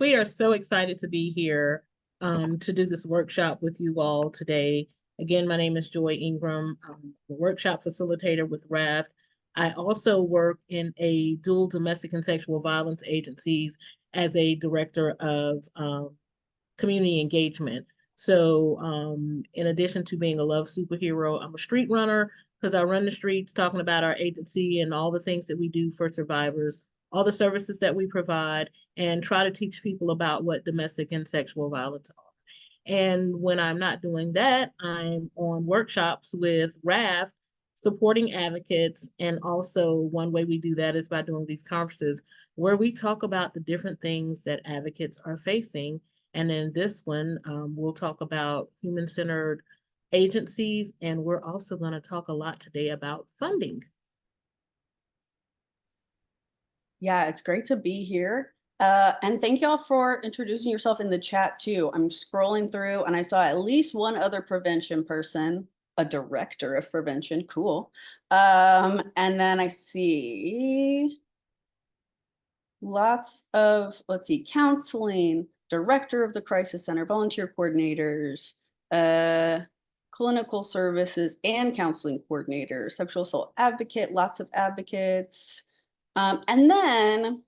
We are so excited to be here to do this workshop with you all today. Again, my name is Joy Ingram. I'm a workshop facilitator with RAFT. I also work in a dual domestic and sexual violence agencies as a director of community engagement. So, in addition to being a love superhero, I'm a street runner because I run the streets talking about our agency and all the things that we do for survivors, all the services that we provide, and try to teach people about what domestic and sexual violence are. And when I'm not doing that, I'm on workshops with RAFT supporting advocates. And also, one way we do that is by doing these conferences where we talk about the different things that advocates are facing. And in this one, we'll talk about human centered agencies. And we're also going to talk a lot today about funding. Yeah, it's great to be here. And thank y'all for introducing yourself in the chat too. I'm scrolling through and I saw at least one other prevention person, a director of prevention, cool. And then I see lots of, let's see, counseling, director of the crisis center, volunteer coordinators, clinical services and counseling coordinators, sexual assault advocate, lots of advocates. And then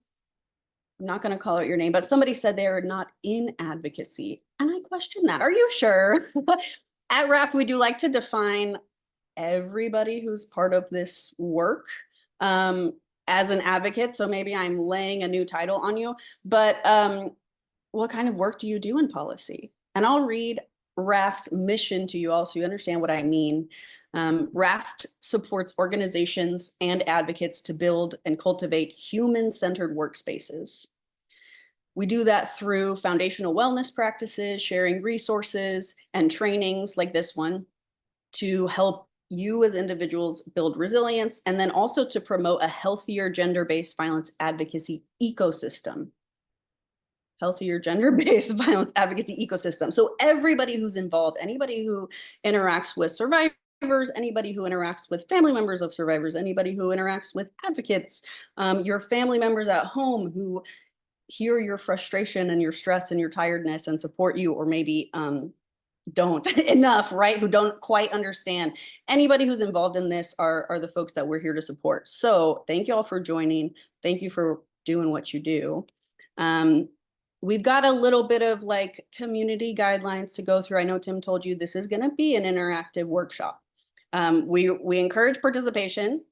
I'm not going to call out your name, but somebody said they're not in advocacy. And I question that. Are you sure? At RAFT, we do like to define everybody who's part of this work as an advocate. So maybe I'm laying a new title on you, but what kind of work do you do in policy? And I'll read RAFT's mission to you all so you understand what I mean. RAFT supports organizations and advocates to build and cultivate human-centered workspaces. We do that through foundational wellness practices, sharing resources and trainings like this one to help you as individuals build resilience, and then also to promote a healthier gender-based violence advocacy ecosystem. Healthier gender-based violence advocacy ecosystem. So everybody who's involved, anybody who interacts with survivors, anybody who interacts with family members of survivors, anybody who interacts with advocates, your family members at home who hear your frustration and your stress and your tiredness and support you, or maybe don't enough, right? Who don't quite understand. Anybody who's involved in this are the folks that we're here to support. So thank you all for joining. Thank you for doing what you do. We've got a little bit of like community guidelines to go through. I know Tim told you this is going to be an interactive workshop. We encourage participation.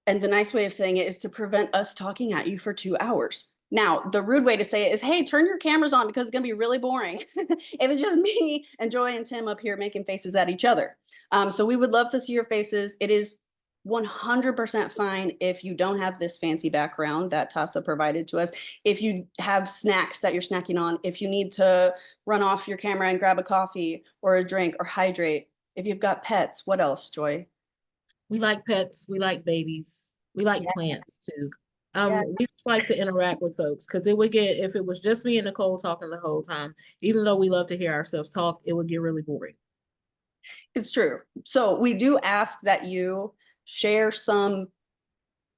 And the nice way of saying it is to prevent us talking at you for 2 hours. Now, the rude way to say it is, hey, turn your cameras on because it's going to be really boring if it's just me and Joy and Tim up here making faces at each other. So we would love to see your faces. It is 100% fine if you don't have this fancy background that Tasa provided to us. If you have snacks that you're snacking on, if you need to run off your camera and grab a coffee or a drink or hydrate, if you've got pets, what else, Joy? We like pets, we like babies, we like Yeah. plants too. Yeah. We just like to interact with folks because it would get, if it was just me and Nicole talking the whole time, even though we love to hear ourselves talk, it would get really boring. It's true. So we do ask that you share some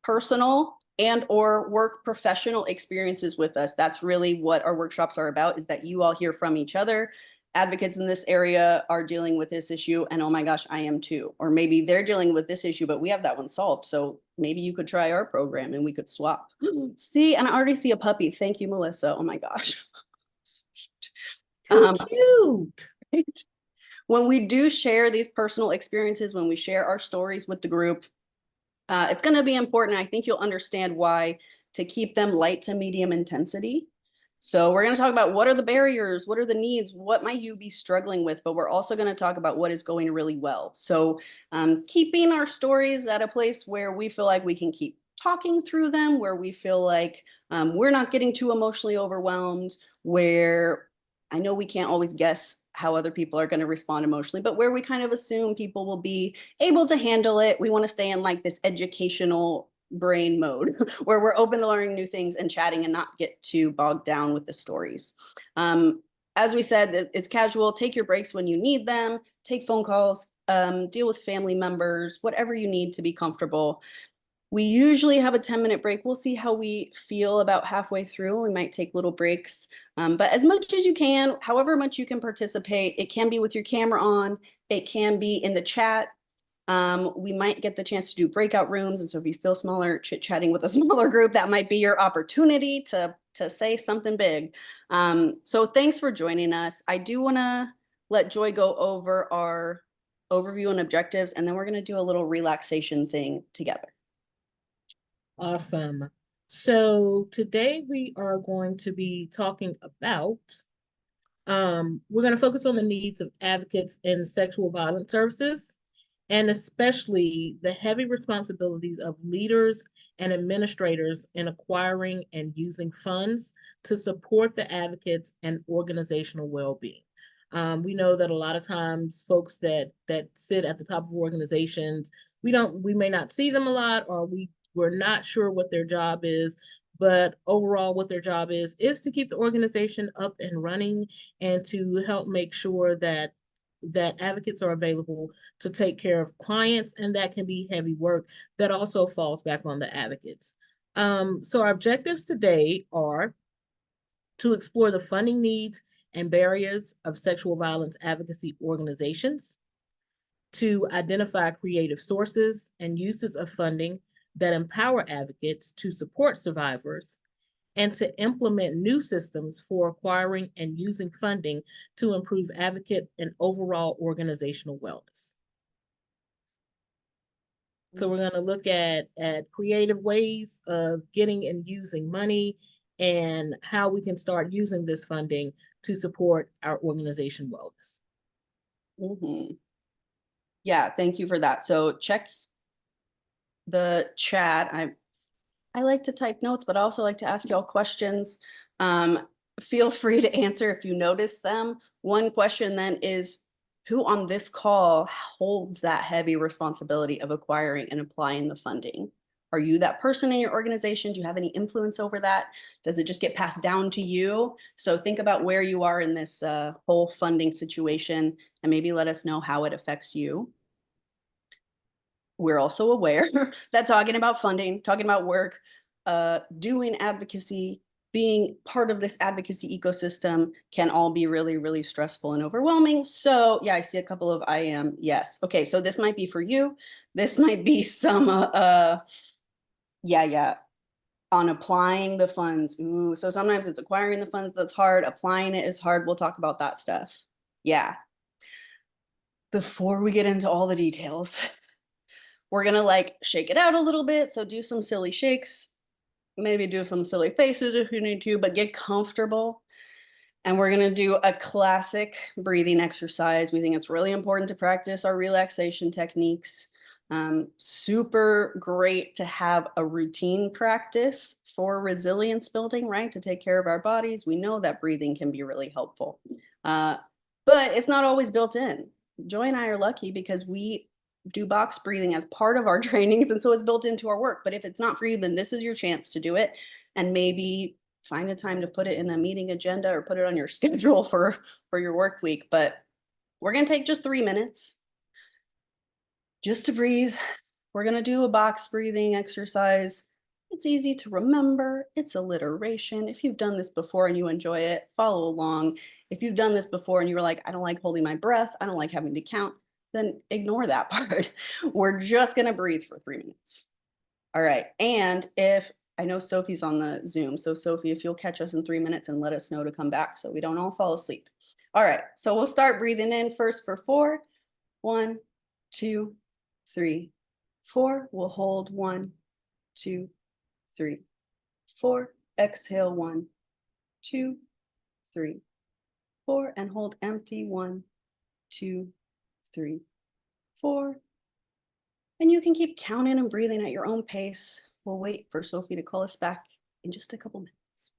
personal and or work professional experiences with us. That's really what our workshops are about, is that you all hear from each other. Advocates in this area are dealing with this issue, and oh my gosh, I am too. Or maybe they're dealing with this issue, but we have that one solved. So maybe you could try our program and we could swap. See, and I already see a puppy. Thank you, Melissa. Oh my gosh. Too cute. When we do share these personal experiences, when we share our stories with the group, it's going to be important. I think you'll understand why, to keep them light to medium intensity. So we're going to talk about what are the barriers, what are the needs, what might you be struggling with, but we're also going to talk about what is going really well. So keeping our stories at a place where we feel like we can keep talking through them, where we feel like we're not getting too emotionally overwhelmed, where I know we can't always guess how other people are going to respond emotionally, but where we kind of assume people will be able to handle it. We want to stay in like this educational brain mode where we're open to learning new things and chatting and not get too bogged down with the stories. As we said, it's casual. Take your breaks when you need them. Take phone calls, deal with family members, whatever you need to be comfortable. We usually have a 10-minute break. We'll see how we feel about halfway through. We might take little breaks, but as much as you can, however much you can participate. It can be with your camera on. It can be in the chat. We might get the chance to do breakout rooms. And so if you feel smaller, chit-chatting with a smaller group, that might be your opportunity to say something big. So thanks for joining us. I do want to let Joy go over our overview and objectives, and then we're going to do a little relaxation thing together. Awesome. So today we are going to be talking about, we're going to focus on the needs of advocates in sexual violence services, and especially the heavy responsibilities of leaders and administrators in acquiring and using funds to support the advocates and organizational well-being. We know that a lot of times folks that sit at the top of organizations, we may not see them a lot, or we're not sure what their job is, but overall what their job is to keep the organization up and running and to help make sure that advocates are available to take care of clients, and that can be heavy work that also falls back on the advocates. So our objectives today are to explore the funding needs and barriers of sexual violence advocacy organizations, to identify creative sources and uses of funding that empower advocates to support survivors, and to implement new systems for acquiring and using funding to improve advocate and overall organizational wellness. So we're going to look at creative ways of getting and using money and how we can start using this funding to support our organization wellness. Mm-hmm. Yeah, thank you for that. So check the chat. I like to type notes, but I also like to ask y'all questions. Feel free to answer if you notice them. One question then is, who on this call holds that heavy responsibility of acquiring and applying the funding? Are you that person in your organization? Do you have any influence over that? Does it just get passed down to you? So think about where you are in this whole funding situation, and maybe let us know how it affects you. We're also aware that talking about funding, talking about work, doing advocacy, being part of this advocacy ecosystem can all be really, really stressful and overwhelming. So yeah, I see a couple of I am, yes. Okay, so this might be for you. This might be some, yeah, on applying the funds. Ooh, so sometimes it's acquiring the funds that's hard, applying it is hard. We'll talk about that stuff. Yeah. Before we get into all the details, we're gonna like shake it out a little bit. So do some silly shakes, maybe do some silly faces if you need to, but get comfortable. And we're gonna do a classic breathing exercise. We think it's really important to practice our relaxation techniques. Super great to have a routine practice for resilience building, right? To take care of our bodies. We know that breathing can be really helpful, but it's not always built in. Joy and I are lucky because we do box breathing as part of our trainings, and so it's built into our work. But if it's not for you, then this is your chance to do it, and maybe find a time to put it in a meeting agenda or put it on your schedule for your work week. But we're going to take just 3 minutes just to breathe. We're going to do a box breathing exercise. It's easy to remember. It's alliteration. If you've done this before and you enjoy it, follow along. If you've done this before and you were like, I don't like holding my breath, I don't like having to count, then ignore that part. We're just going to breathe for 3 minutes. All right. And if I know Sophie's on the Zoom, so Sophie, if you'll catch us in 3 minutes and let us know to come back so we don't all fall asleep. All right. So we'll start breathing in first for 4. 1, 2, 3, 4. We'll hold 1, 2, 3, 4. Exhale 1, 2, 3, 4, and hold empty 1, 2, 3, 4. And you can keep counting and breathing at your own pace. We'll wait for Sophie to call us back in just a couple minutes.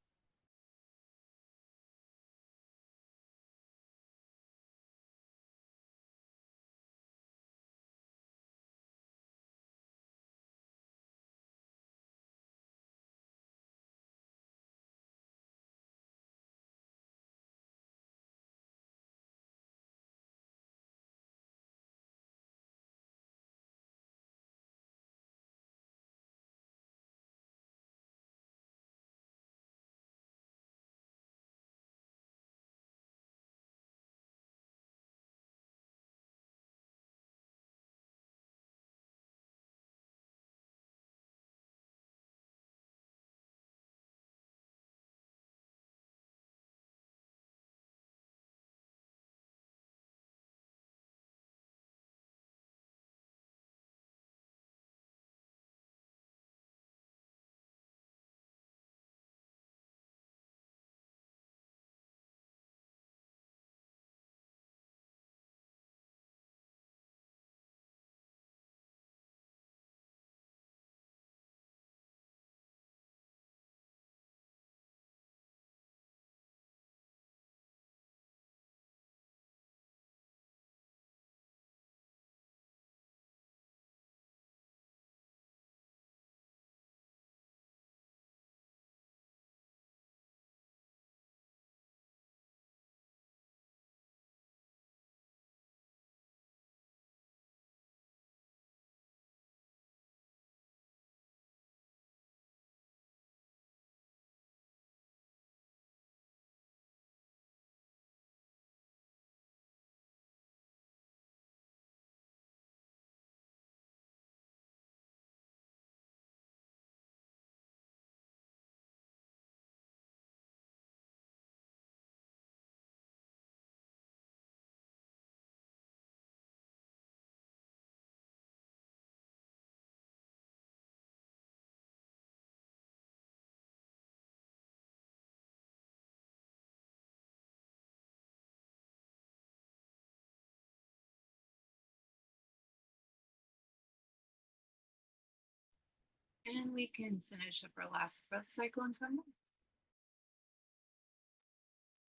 And we can finish up our last breath cycle and come back.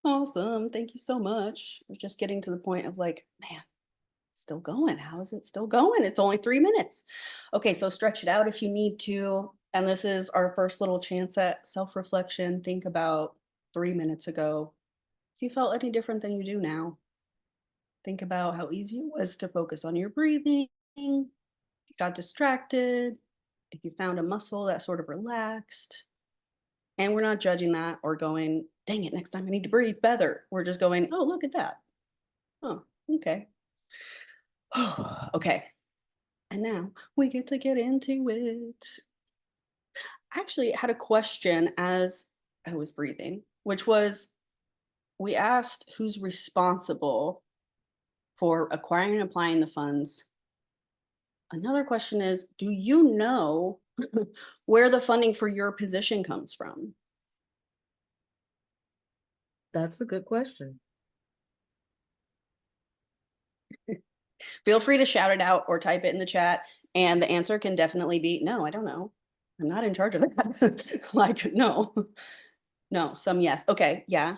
Awesome. Thank you so much. We're just getting to the point of like, man, it's still going. How is it still going? It's only 3 minutes. Okay, so stretch it out if you need to. And this is our first little chance at self-reflection. Think about 3 minutes ago. If you felt any different than you do now, think about how easy it was to focus on your breathing. If you got distracted, if you found a muscle that sort of relaxed. And we're not judging that or going, dang it, next time I need to breathe better. We're just going, oh, look at that. Oh, okay. Okay. And now we get to get into it. I actually had a question as I was breathing, which was, we asked who's responsible for acquiring and applying the funds. Another question is, do you know where the funding for your position comes from? That's a good question. Feel free to shout it out or type it in the chat. And the answer can definitely be, no, I don't know. I'm not in charge of that. Like, no, no, some yes. Okay, yeah.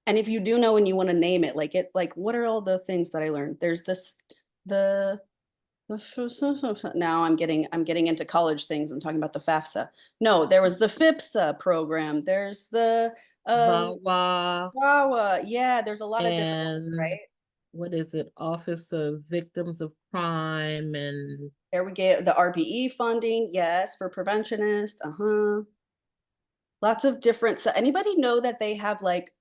And if you do know and you want to name it, like what are all the things that I learned? There's this, now I'm getting into college things. I'm talking about the FAFSA. No, there was the FIPSA program. There's the VAWA WAWA. Yeah, there's a lot of different ones, and right? what is it? Office of Victims of Crime and There we get the RPE funding, yes, for preventionists. Lots of different. So anybody know that they have like,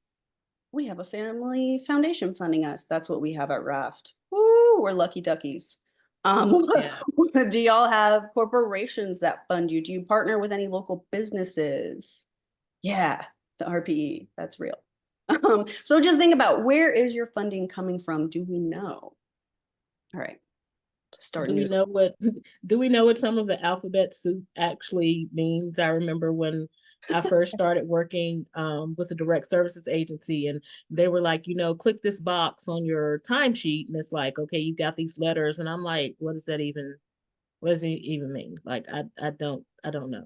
we have a family foundation funding us. That's what we have at Raft. Woo, we're lucky duckies. yeah. Do y'all have corporations that fund you? Do you partner with any local businesses? Yeah, the RPE, that's real. So just think about, where is your funding coming from? Do we know? All right, to start. Do we know what some of the alphabet soup actually means? I remember when I first started working with a direct services agency, and they were like, click this box on your timesheet, and it's like, okay, you got these letters, and I'm like, what does it even mean? Like, I don't know.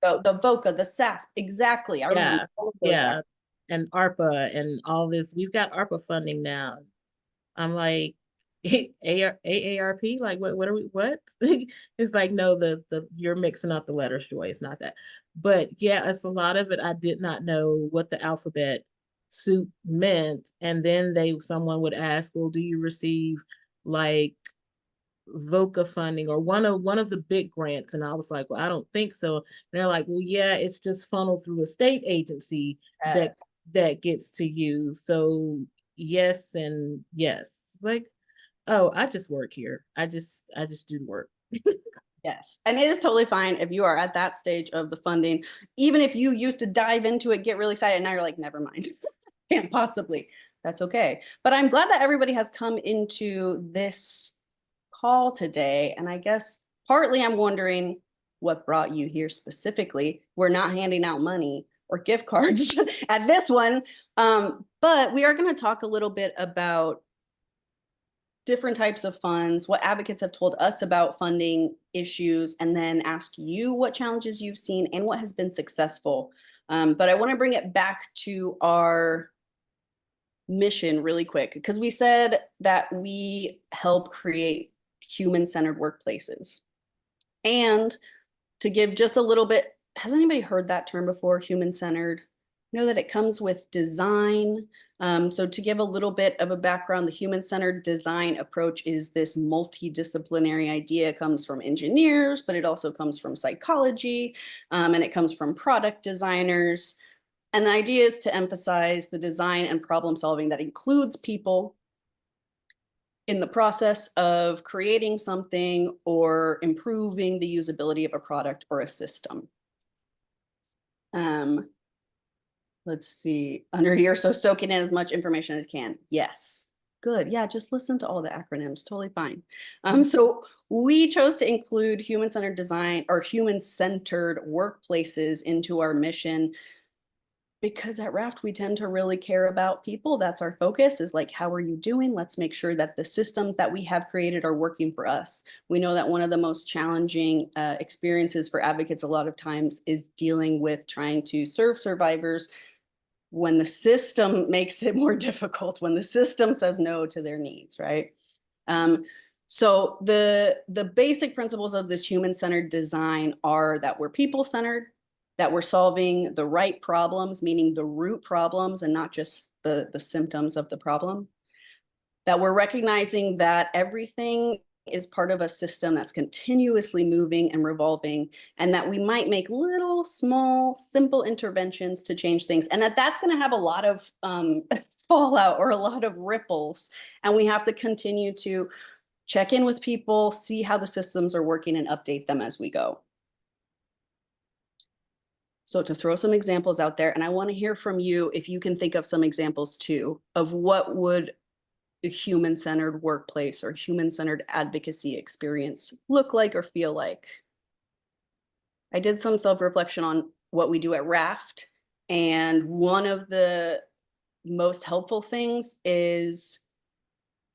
The VOCA, the SASP, exactly. I remember Yeah, all of those. yeah, and ARPA and all this. We've got ARPA funding now. I'm like, AARP, like what are we, what? It's like, no, you're mixing up the letters, Joy. It's not that. But yeah, it's a lot of it. I did not know what the alphabet soup meant. And then someone would ask, well, do you receive like VOCA funding or one of the big grants? And I was like, well, I don't think so. And they're like, well, yeah, it's just funneled through a state agency that gets to you. So yes and yes. Like, oh, I just work here. I just do work. Yes. And it is totally fine if you are at that stage of the funding, even if you used to dive into it, get really excited, and now you're like, never mind. Can't possibly. That's okay. But I'm glad that everybody has come into this call today. And I guess partly I'm wondering what brought you here specifically. We're not handing out money or gift cards at this one. But we are going to talk a little bit about different types of funds, what advocates have told us about funding issues, and then ask you what challenges you've seen and what has been successful. But I want to bring it back to our mission really quick, because we said that we help create human-centered workplaces. And to give just a little bit, has anybody heard that term before, human-centered? You know that it comes with design. So to give a little bit of a background, the human-centered design approach is this multidisciplinary idea. It comes from engineers, but it also comes from psychology, and it comes from product designers. And the idea is to emphasize the design and problem solving that includes people in the process of creating something or improving the usability of a product or a system. Let's see, under here, so soaking in as much information as can. Yes, good. Yeah, just listen to all the acronyms, totally fine. So we chose to include human-centered design or human-centered workplaces into our mission because at Raft, we tend to really care about people. That's our focus, is like, how are you doing? Let's make sure that the systems that we have created are working for us. We know that one of the most challenging experiences for advocates a lot of times is dealing with trying to serve survivors when the system makes it more difficult, when the system says no to their needs, right? So the basic principles of this human-centered design are that we're people-centered, that we're solving the right problems, meaning the root problems and not just the symptoms of the problem, that we're recognizing that everything is part of a system that's continuously moving and revolving, and that we might make little, small, simple interventions to change things, and that's going to have a lot of fallout or a lot of ripples, and we have to continue to check in with people, see how the systems are working, and update them as we go. So to throw some examples out there, and I want to hear from you if you can think of some examples too, of what would a human-centered workplace or human-centered advocacy experience look like or feel like. I did some self-reflection on what we do at Raft, and one of the most helpful things is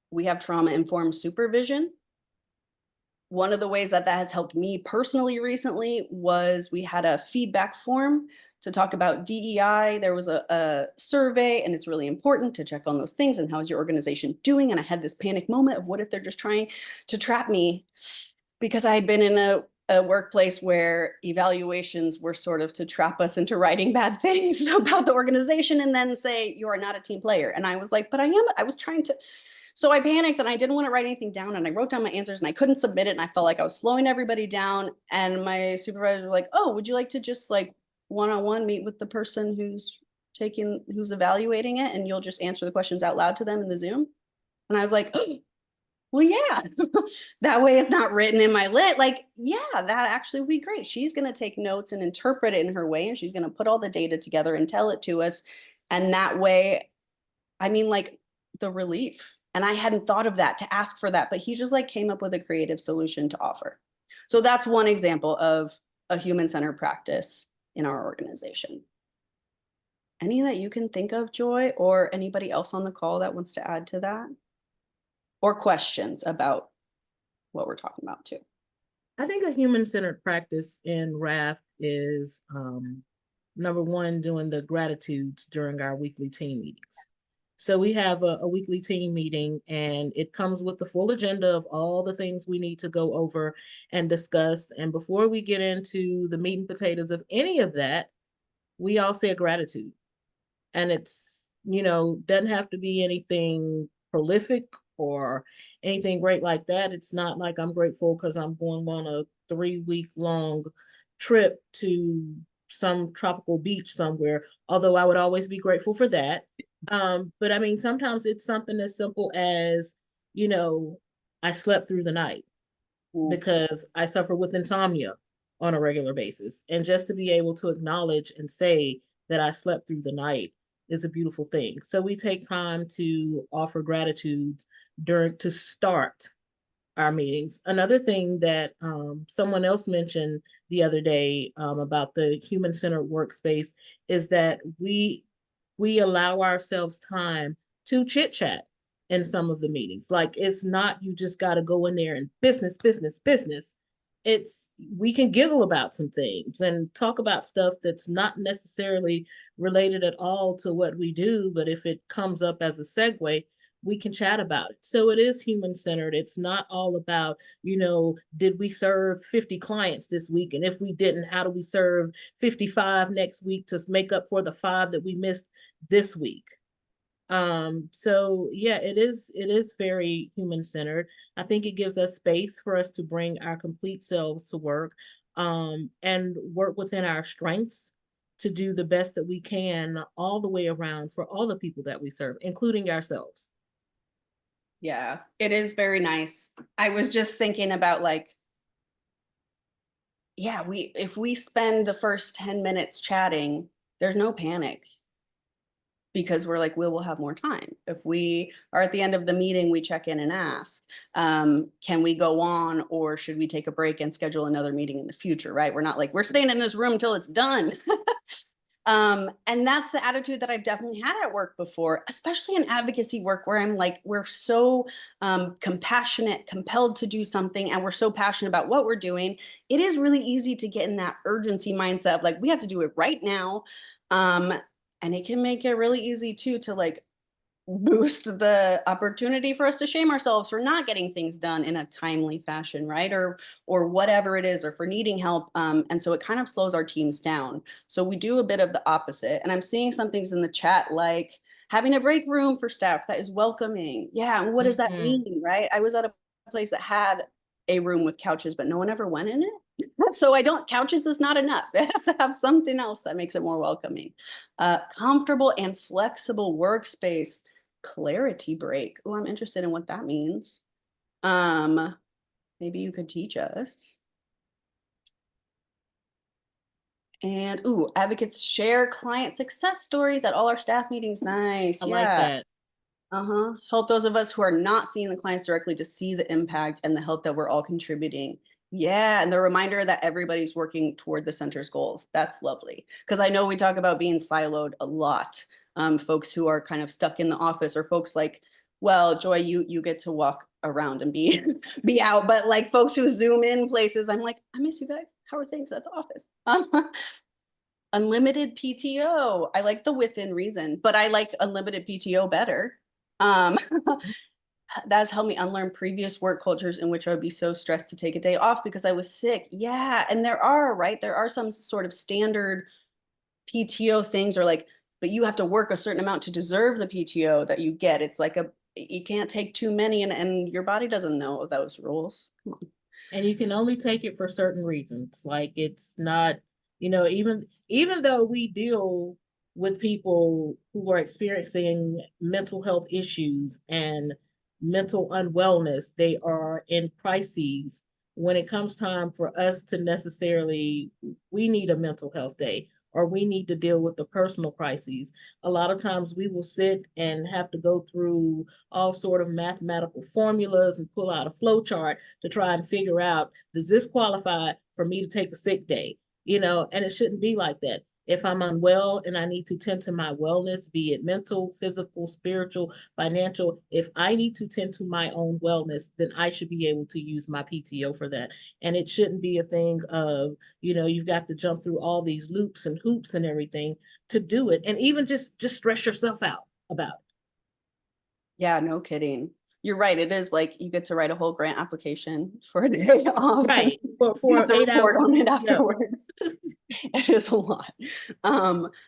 we have trauma-informed supervision. One of the ways that has helped me personally recently was we had a feedback form to talk about DEI. There was a survey, and it's really important to check on those things and how is your organization doing? And I had this panic moment of what if they're just trying to trap me, because I had been in a workplace where evaluations were sort of to trap us into writing bad things about the organization and then say, you are not a team player. And I was like, but I was trying to. So I panicked and I didn't want to write anything down, and I wrote down my answers and I couldn't submit it, and I felt like I was slowing everybody down. And my supervisor was like, oh, would you like to just like one-on-one meet with the person who's evaluating it, and you'll just answer the questions out loud to them in the Zoom? And I was like, oh, well, yeah, that way it's not written in my lit. Like, yeah, that actually would be great. She's going to take notes and interpret it in her way, and she's going to put all the data together and tell it to us. And that way, I mean, like, the relief. And I hadn't thought of that, to ask for that, but he just like came up with a creative solution to offer. So that's one example of a human-centered practice in our organization. Any that you can think of, Joy, or anybody else on the call that wants to add to that? Or questions about what we're talking about too? I think a human-centered practice in RAFT is number one, doing the gratitudes during our weekly team meetings. So we have a weekly team meeting, and it comes with the full agenda of all the things we need to go over and discuss. And before we get into the meat and potatoes of any of that, we all say a gratitude. And it's, doesn't have to be anything prolific or anything great like that. It's not like I'm grateful because I'm going on a 3-week long trip to some tropical beach somewhere, although I would always be grateful for that. But I mean, sometimes it's something as simple as, I slept through the night because I suffer with insomnia on a regular basis. And just to be able to acknowledge and say that I slept through the night is a beautiful thing. So we take time to offer gratitude to start our meetings. Another thing that someone else mentioned the other day about the human-centered workspace is that we allow ourselves time to chit chat in some of the meetings. Like, it's not, you just got to go in there and business. It's, we can giggle about some things and talk about stuff that's not necessarily related at all to what we do. But if it comes up as a segue, we can chat about it. So it is human-centered. It's not all about, did we serve 50 clients this week? And if we didn't, how do we serve 55 next week to make up for the 5 that we missed this week? So yeah, it is very human-centered. I think it gives us space for us to bring our complete selves to work, and work within our strengths to do the best that we can all the way around for all the people that we serve, including ourselves. Yeah, it is very nice. I was just thinking about like, yeah, if we spend the first 10 minutes chatting, there's no panic, because we're like, we'll have more time. If we are at the end of the meeting, we check in and ask, can we go on, or should we take a break and schedule another meeting in the future, right? We're not like, we're staying in this room until it's done. And that's the attitude that I've definitely had at work before, especially in advocacy work where I'm like, we're so compassionate, compelled to do something, and we're so passionate about what we're doing. It is really easy to get in that urgency mindset of like, we have to do it right now. And it can make it really easy too to like boost the opportunity for us to shame ourselves for not getting things done in a timely fashion, right? Or whatever it is, or for needing help. And so it kind of slows our teams down. So we do a bit of the opposite. And I'm seeing some things in the chat like having a break room for staff that is welcoming. Yeah. And what does that Mhm. mean, right? I was at a place that had a room with couches, but no one ever went in it. So couches is not enough. It has to have something else that makes it more welcoming. Comfortable and flexible workspace. Clarity break. Oh, I'm interested in what that means. Maybe you could teach us. And ooh, advocates share client success stories at all our staff meetings. Nice. I like Yeah. that. Help those of us who are not seeing the clients directly to see the impact and the help that we're all contributing. Yeah, and the reminder that everybody's working toward the center's goals. That's lovely. Because I know we talk about being siloed a lot. Folks who are kind of stuck in the office, or folks like, well, Joy, you get to walk around and be be out, but like folks who Zoom in places, I'm like, I miss you guys. How are things at the office? Unlimited PTO. I like the within reason, but I like unlimited PTO better. Um, that's helped me unlearn previous work cultures in which I would be so stressed to take a day off because I was sick. Yeah. And there are some sort of standard PTO things, or like, but you have to work a certain amount to deserve the PTO that you get. It's like you can't take too many, and your body doesn't know those rules. Come on. And you can only take it for certain reasons. Like it's not, even though we deal with people who are experiencing mental health issues and mental unwellness, they are in crises. When it comes time for us to necessarily, we need a mental health day or we need to deal with the personal crises. A lot of times we will sit and have to go through all sort of mathematical formulas and pull out a flow chart to try and figure out, does this qualify for me to take a sick day? And it shouldn't be like that. If I'm unwell and I need to tend to my wellness, be it mental, physical, spiritual, financial, if I need to tend to my own wellness, then I should be able to use my PTO for that. And it shouldn't be a thing of, you've got to jump through all these loops and hoops and everything to do it. And even just stress yourself out about it. Yeah, no kidding. You're right. It is like you get to write a whole grant application for a day off. Right. You For have to 8 hours report of on it PTO. afterwards. It is a lot.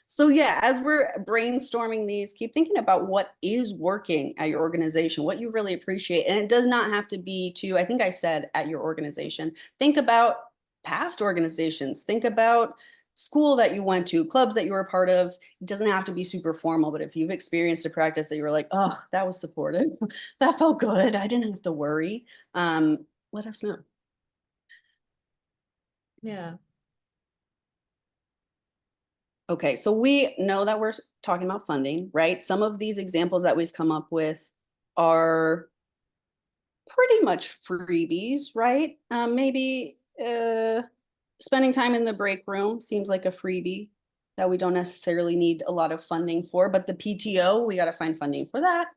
So yeah, as we're brainstorming these, keep thinking about what is working at your organization, what you really appreciate. And it does not have to be to, I think I said at your organization, think about past organizations, think about school that you went to, clubs that you were a part of. It doesn't have to be super formal, but if you've experienced a practice that you were like, oh, that was supportive, that felt good, I didn't have to worry, let us know. Yeah. Okay, so we know that we're talking about funding, right? Some of these examples that we've come up with are pretty much freebies, right? Maybe spending time in the break room seems like a freebie that we don't necessarily need a lot of funding for, but the PTO, we got to find funding for that.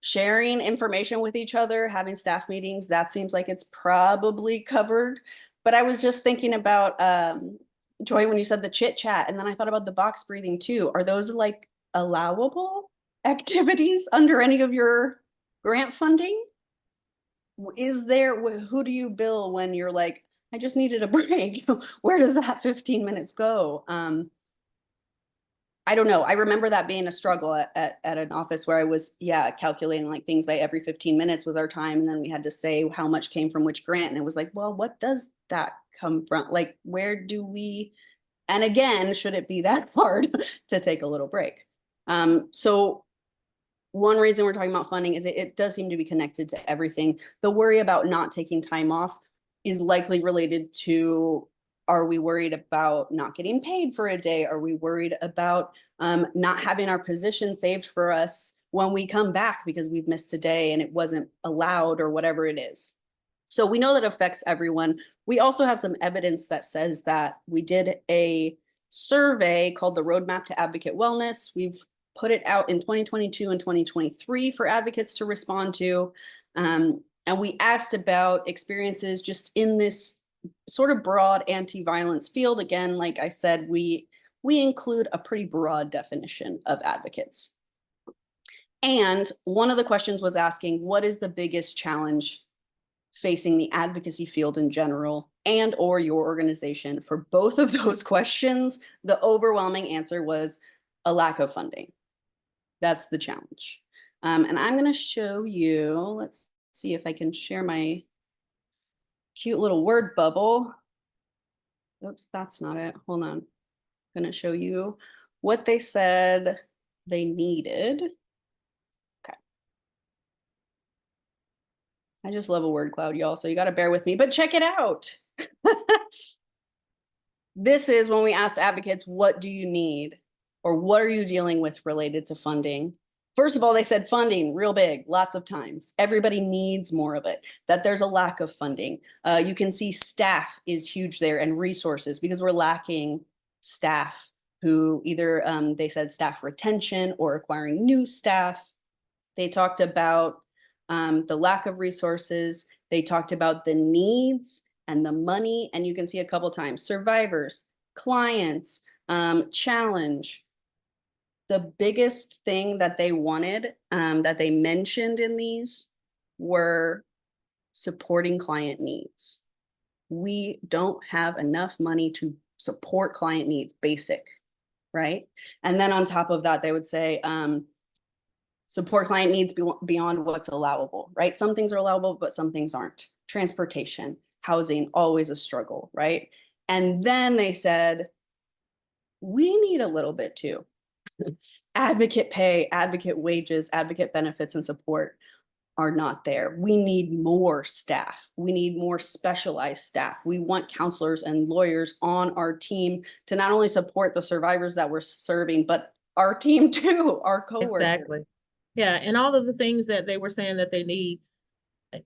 Sharing information with each other, having staff meetings, that seems like it's probably covered. But I was just thinking about Joy, when you said the chit chat, and then I thought about the box breathing too. Are those like allowable activities under any of your grant funding? Is there, who do you bill when you're like, I just needed a break? Where does that 15 minutes go? I don't know. I remember that being a struggle at an office where I was, calculating like things by every 15 minutes with our time. And then we had to say how much came from which grant. And it was like, well, what does that come from? Like, where do we, and again, should it be that hard to take a little break? So one reason we're talking about funding is it does seem to be connected to everything. The worry about not taking time off is likely related to, are we worried about not getting paid for a day? Are we worried about not having our position saved for us when we come back because we've missed a day and it wasn't allowed or whatever it is? So we know that affects everyone. We also have some evidence that says that we did a survey called the Roadmap to Advocate Wellness. We've put it out in 2022 and 2023 for advocates to respond to. And we asked about experiences just in this sort of broad anti-violence field. Again, like I said, we include a pretty broad definition of advocates. And one of the questions was asking, what is the biggest challenge facing the advocacy field in general and or your organization? For both of those questions, the overwhelming answer was a lack of funding. That's the challenge. And I'm going to show you, let's see if I can share my cute little word bubble. Oops, that's not it. Hold on. I'm going to show you what they said they needed. Okay. I just love a word cloud, y'all, so you got to bear with me, but check it out. This is when we asked advocates, what do you need? Or what are you dealing with related to funding? First of all, they said funding real big, lots of times. Everybody needs more of it, that there's a lack of funding. You can see staff is huge there and resources because we're lacking staff who either they said staff retention or acquiring new staff. They talked about the lack of resources. They talked about the needs and the money. And you can see a couple times, survivors, clients, challenge. The biggest thing that they wanted, that they mentioned in these were supporting client needs. We don't have enough money to support client needs, basic, right? And then on top of that, they would say, support client needs beyond what's allowable, right? Some things are allowable, but some things aren't. Transportation, housing, always a struggle, right? And then they said, we need a little bit too. Advocate pay, advocate wages, advocate benefits and support are not there. We need more staff. We need more specialized staff. We want counselors and lawyers on our team to not only support the survivors that we're serving, but our team too, our coworkers. Exactly. Yeah, and all of the things that they were saying that they need,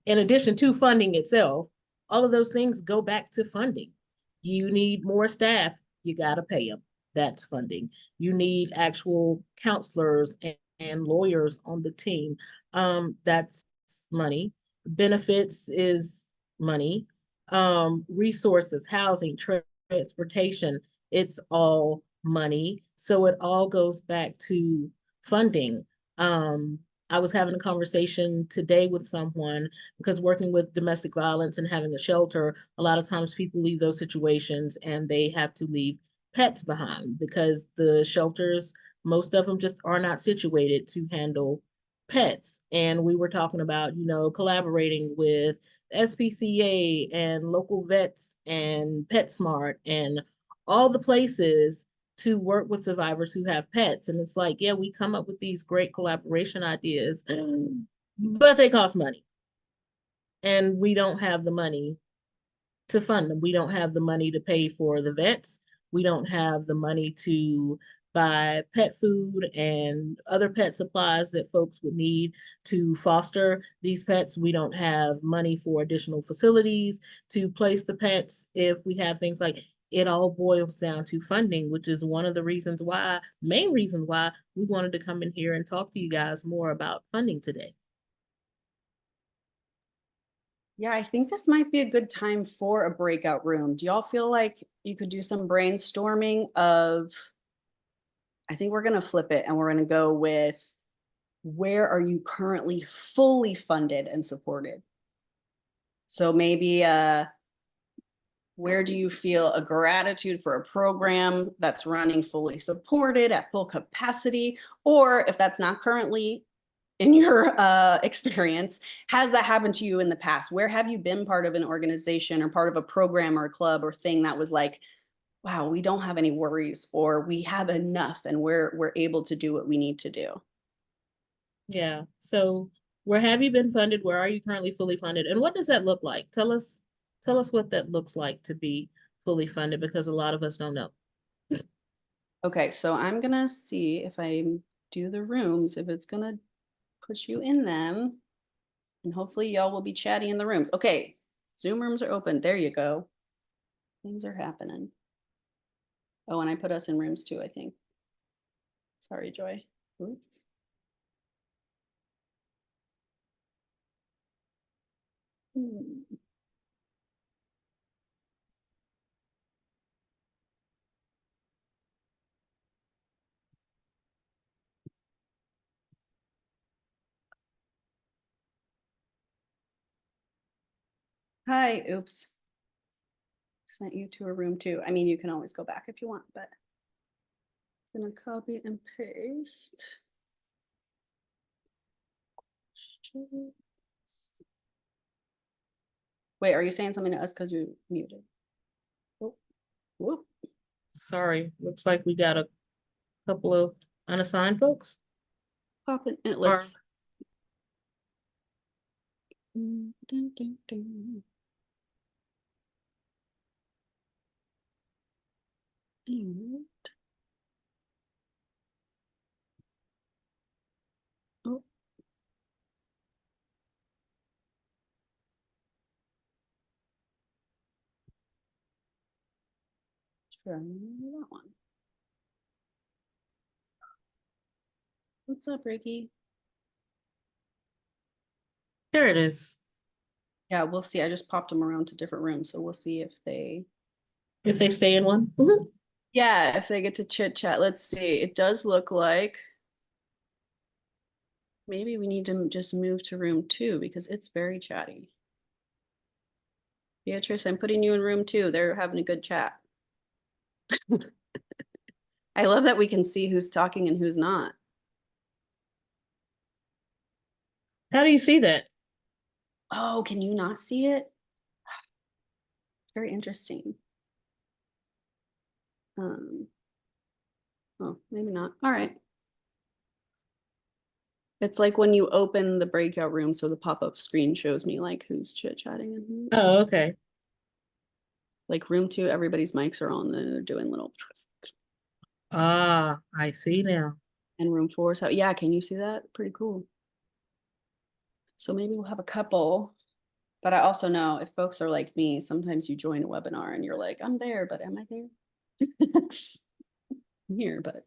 in addition to funding itself, all of those things go back to funding. You need more staff, you got to pay them. That's funding. You need actual counselors and lawyers on the team. That's money. Benefits is money. Resources, housing, transportation, it's all money. So it all goes back to funding. I was having a conversation today with someone because working with domestic violence and having a shelter, a lot of times people leave those situations and they have to leave pets behind because the shelters, most of them just are not situated to handle pets. And we were talking about, collaborating with SPCA and local vets and PetSmart and all the places to work with survivors who have pets. And it's like, yeah, we come up with these great collaboration ideas, but they cost money. And we don't have the money to fund them. We don't have the money to pay for the vets. We don't have the money to buy pet food and other pet supplies that folks would need to foster these pets. We don't have money for additional facilities to place the pets if we have things like it all boils down to funding, which is one of the reasons why, main reasons why we wanted to come in here and talk to you guys more about funding today. Yeah, I think this might be a good time for a breakout room. Do y'all feel like you could do some brainstorming of, I think we're going to flip it and we're going to go with, where are you currently fully funded and supported? So maybe, where do you feel a gratitude for a program that's running fully supported at full capacity? Or if that's not currently in your experience, has that happened to you in the past? Where have you been part of an organization or part of a program or a club or thing that was like, wow, we don't have any worries, or we have enough and we're able to do what we need to do? Yeah. So where have you been funded? Where are you currently fully funded? And what does that look like? Tell us what that looks like to be fully funded, because a lot of us don't know. Okay, so I'm gonna see if I do the rooms, if it's gonna put you in them. And hopefully y'all will be chatty in the rooms. Okay, Zoom rooms are open. There you go. Things are happening. Oh, and I put us in rooms too, I think. Sorry, Joy. Oops. Hmm. Hi, oops. Sent you to a room too. I mean, you can always go back if you want, but gonna copy and paste. Wait, are you saying something to us because you muted? Oh, whoop. Sorry, looks like we got a couple of unassigned folks. Pop it. Or Let's. Dun, dun, dun. And- Oh. Try that one. What's up, Ricky? there it is. Yeah, we'll see. I just popped them around to different rooms, so we'll see if they. If they stay in one. Mhm. Yeah, if they get to chit chat. Let's see. It does look like maybe we need to just move to room 2 because it's very chatty. Beatrice, I'm putting you in room 2. They're having a good chat. I love that we can see who's talking and who's not. How do you see that? Oh, can you not see it? It's very interesting. Oh, maybe not. All right. It's like when you open the breakout room, so the pop-up screen shows me like who's chit-chatting and who Oh, okay. like room 2, everybody's mics are on, and they're doing little Ah, I see now. and room 4. So yeah, can you see that? Pretty cool. So maybe we'll have a couple, but I also know if folks are like me, sometimes you join a webinar and you're like, I'm there, but am I there? I'm here, but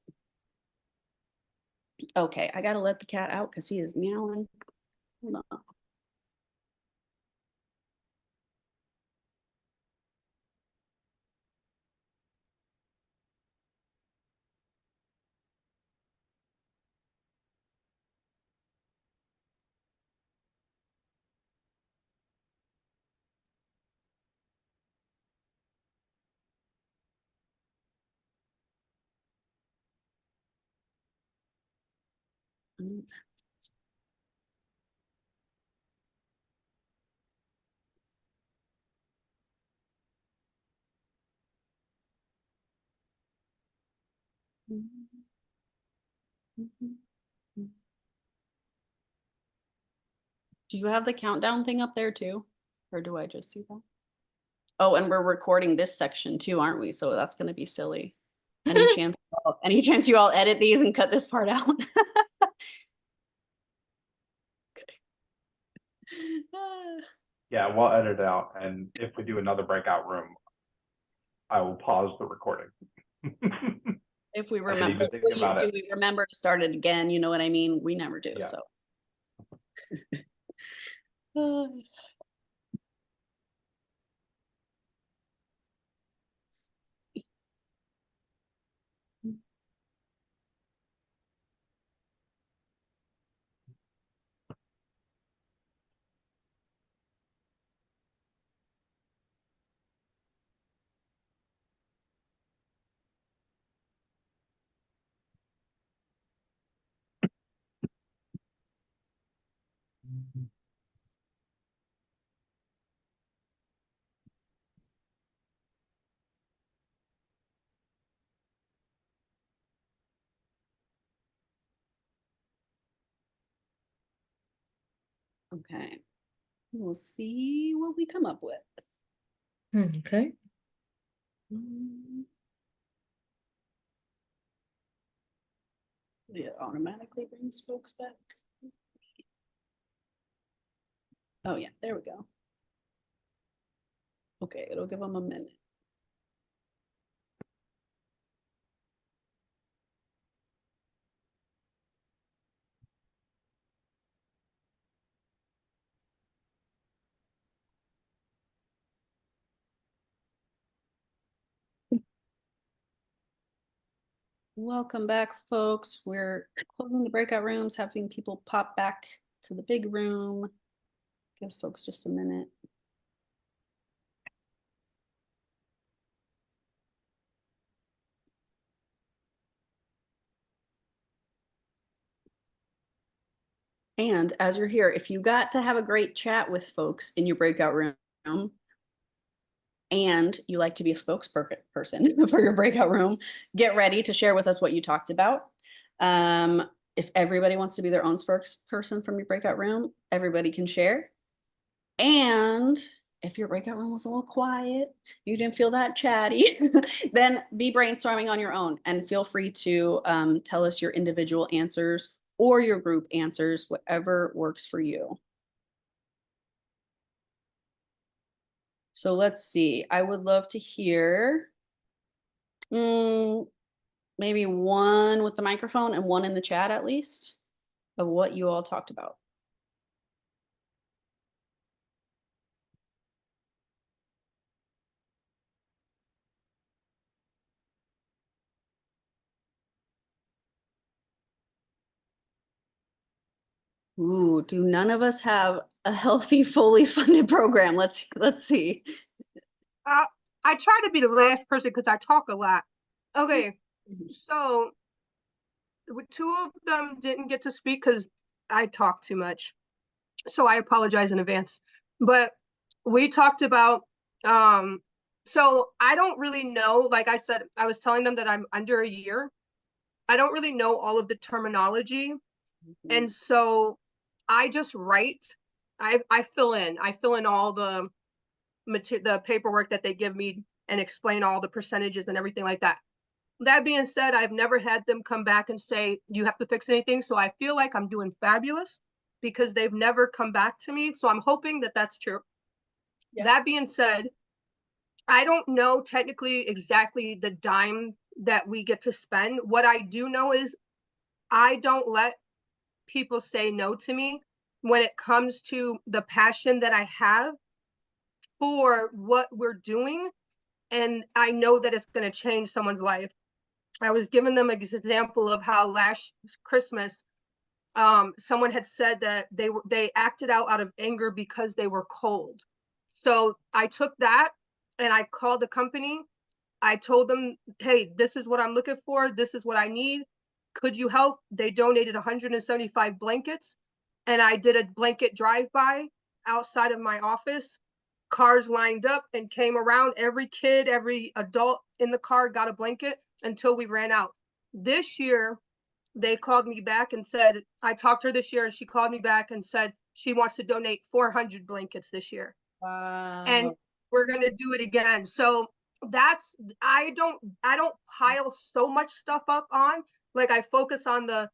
okay, I gotta let the cat out because he is meowing. Hold on. Do you have the countdown thing up there too? Or do I just see that? Oh, and we're recording this section too, aren't we? So that's gonna be silly. Any chance you all edit these and cut this part out? Yeah, we'll edit it out, and if we do another breakout room, I will pause the recording. If we I didn't remember, even think about do it. we remember to start it again? You know what I mean? We never do, Yeah. so. Okay, we'll see what we come up with. Okay. It automatically brings folks back. Oh yeah, there we go. Okay, it'll give them a minute. Welcome back, folks. We're closing the breakout rooms, having people pop back to the big room. Give folks just a minute. And as you're here, if you got to have a great chat with folks in your breakout room and you like to be a spokesperson for your breakout room, get ready to share with us what you talked about. If everybody wants to be their own spokesperson from your breakout room, everybody can share. And if your breakout room was a little quiet, you didn't feel that chatty, then be brainstorming on your own and feel free to tell us your individual answers or your group answers, whatever works for you. So let's see, I would love to hear maybe one with the microphone and one in the chat at least of what you all talked about. Ooh, do none of us have a healthy, fully funded program? Let's see. I try to be the last person because I talk a lot. Okay, so two of them didn't get to speak because I talk too much. So I apologize in advance. But we talked about, so I don't really know, like I said, I was telling them that I'm under a year. I don't really know all of the terminology. And so I just write, I fill in all the paperwork that they give me and explain all the percentages and everything like that. That being said, I've never had them come back and say, you have to fix anything. So I feel like I'm doing fabulous because they've never come back to me. So I'm hoping that that's true. Yeah. That being said, I don't know technically exactly the dime that we get to spend. What I do know is I don't let people say no to me when it comes to the passion that I have for what we're doing. And I know that it's going to change someone's life. I was giving them an example of how last Christmas, someone had said that they acted out of anger because they were cold. So I took that and I called the company. I told them, hey, this is what I'm looking for. This is what I need. Could you help? They donated 175 blankets. And I did a blanket drive-by outside of my office. Cars lined up and came around. Every kid, every adult in the car got a blanket until we ran out. This year, they called me back and said, I talked to her this year and she called me back and said she wants to donate 400 blankets this year. Wow. And we're going to do it again. So that's, I don't pile so much stuff up on, like I focus on the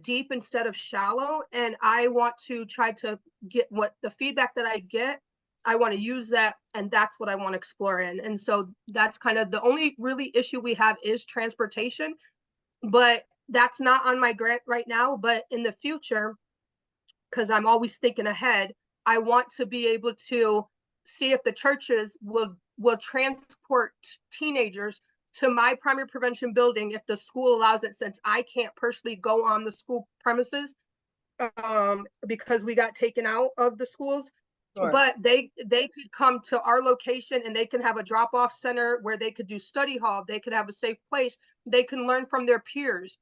deep instead of shallow. And I want to try to get what the feedback that I get, I want to use that. And that's what I want to explore in. And so that's kind of the only really issue we have is transportation, but that's not on my grant right now. But in the future, because I'm always thinking ahead, I want to be able to see if the churches will transport teenagers to my primary prevention building if the school allows it, since I can't personally go on the school premises because we got taken out of the schools. Sure. But they could come to our location and they can have a drop-off center where they could do study hall. They could have a safe place. They can learn from their peers.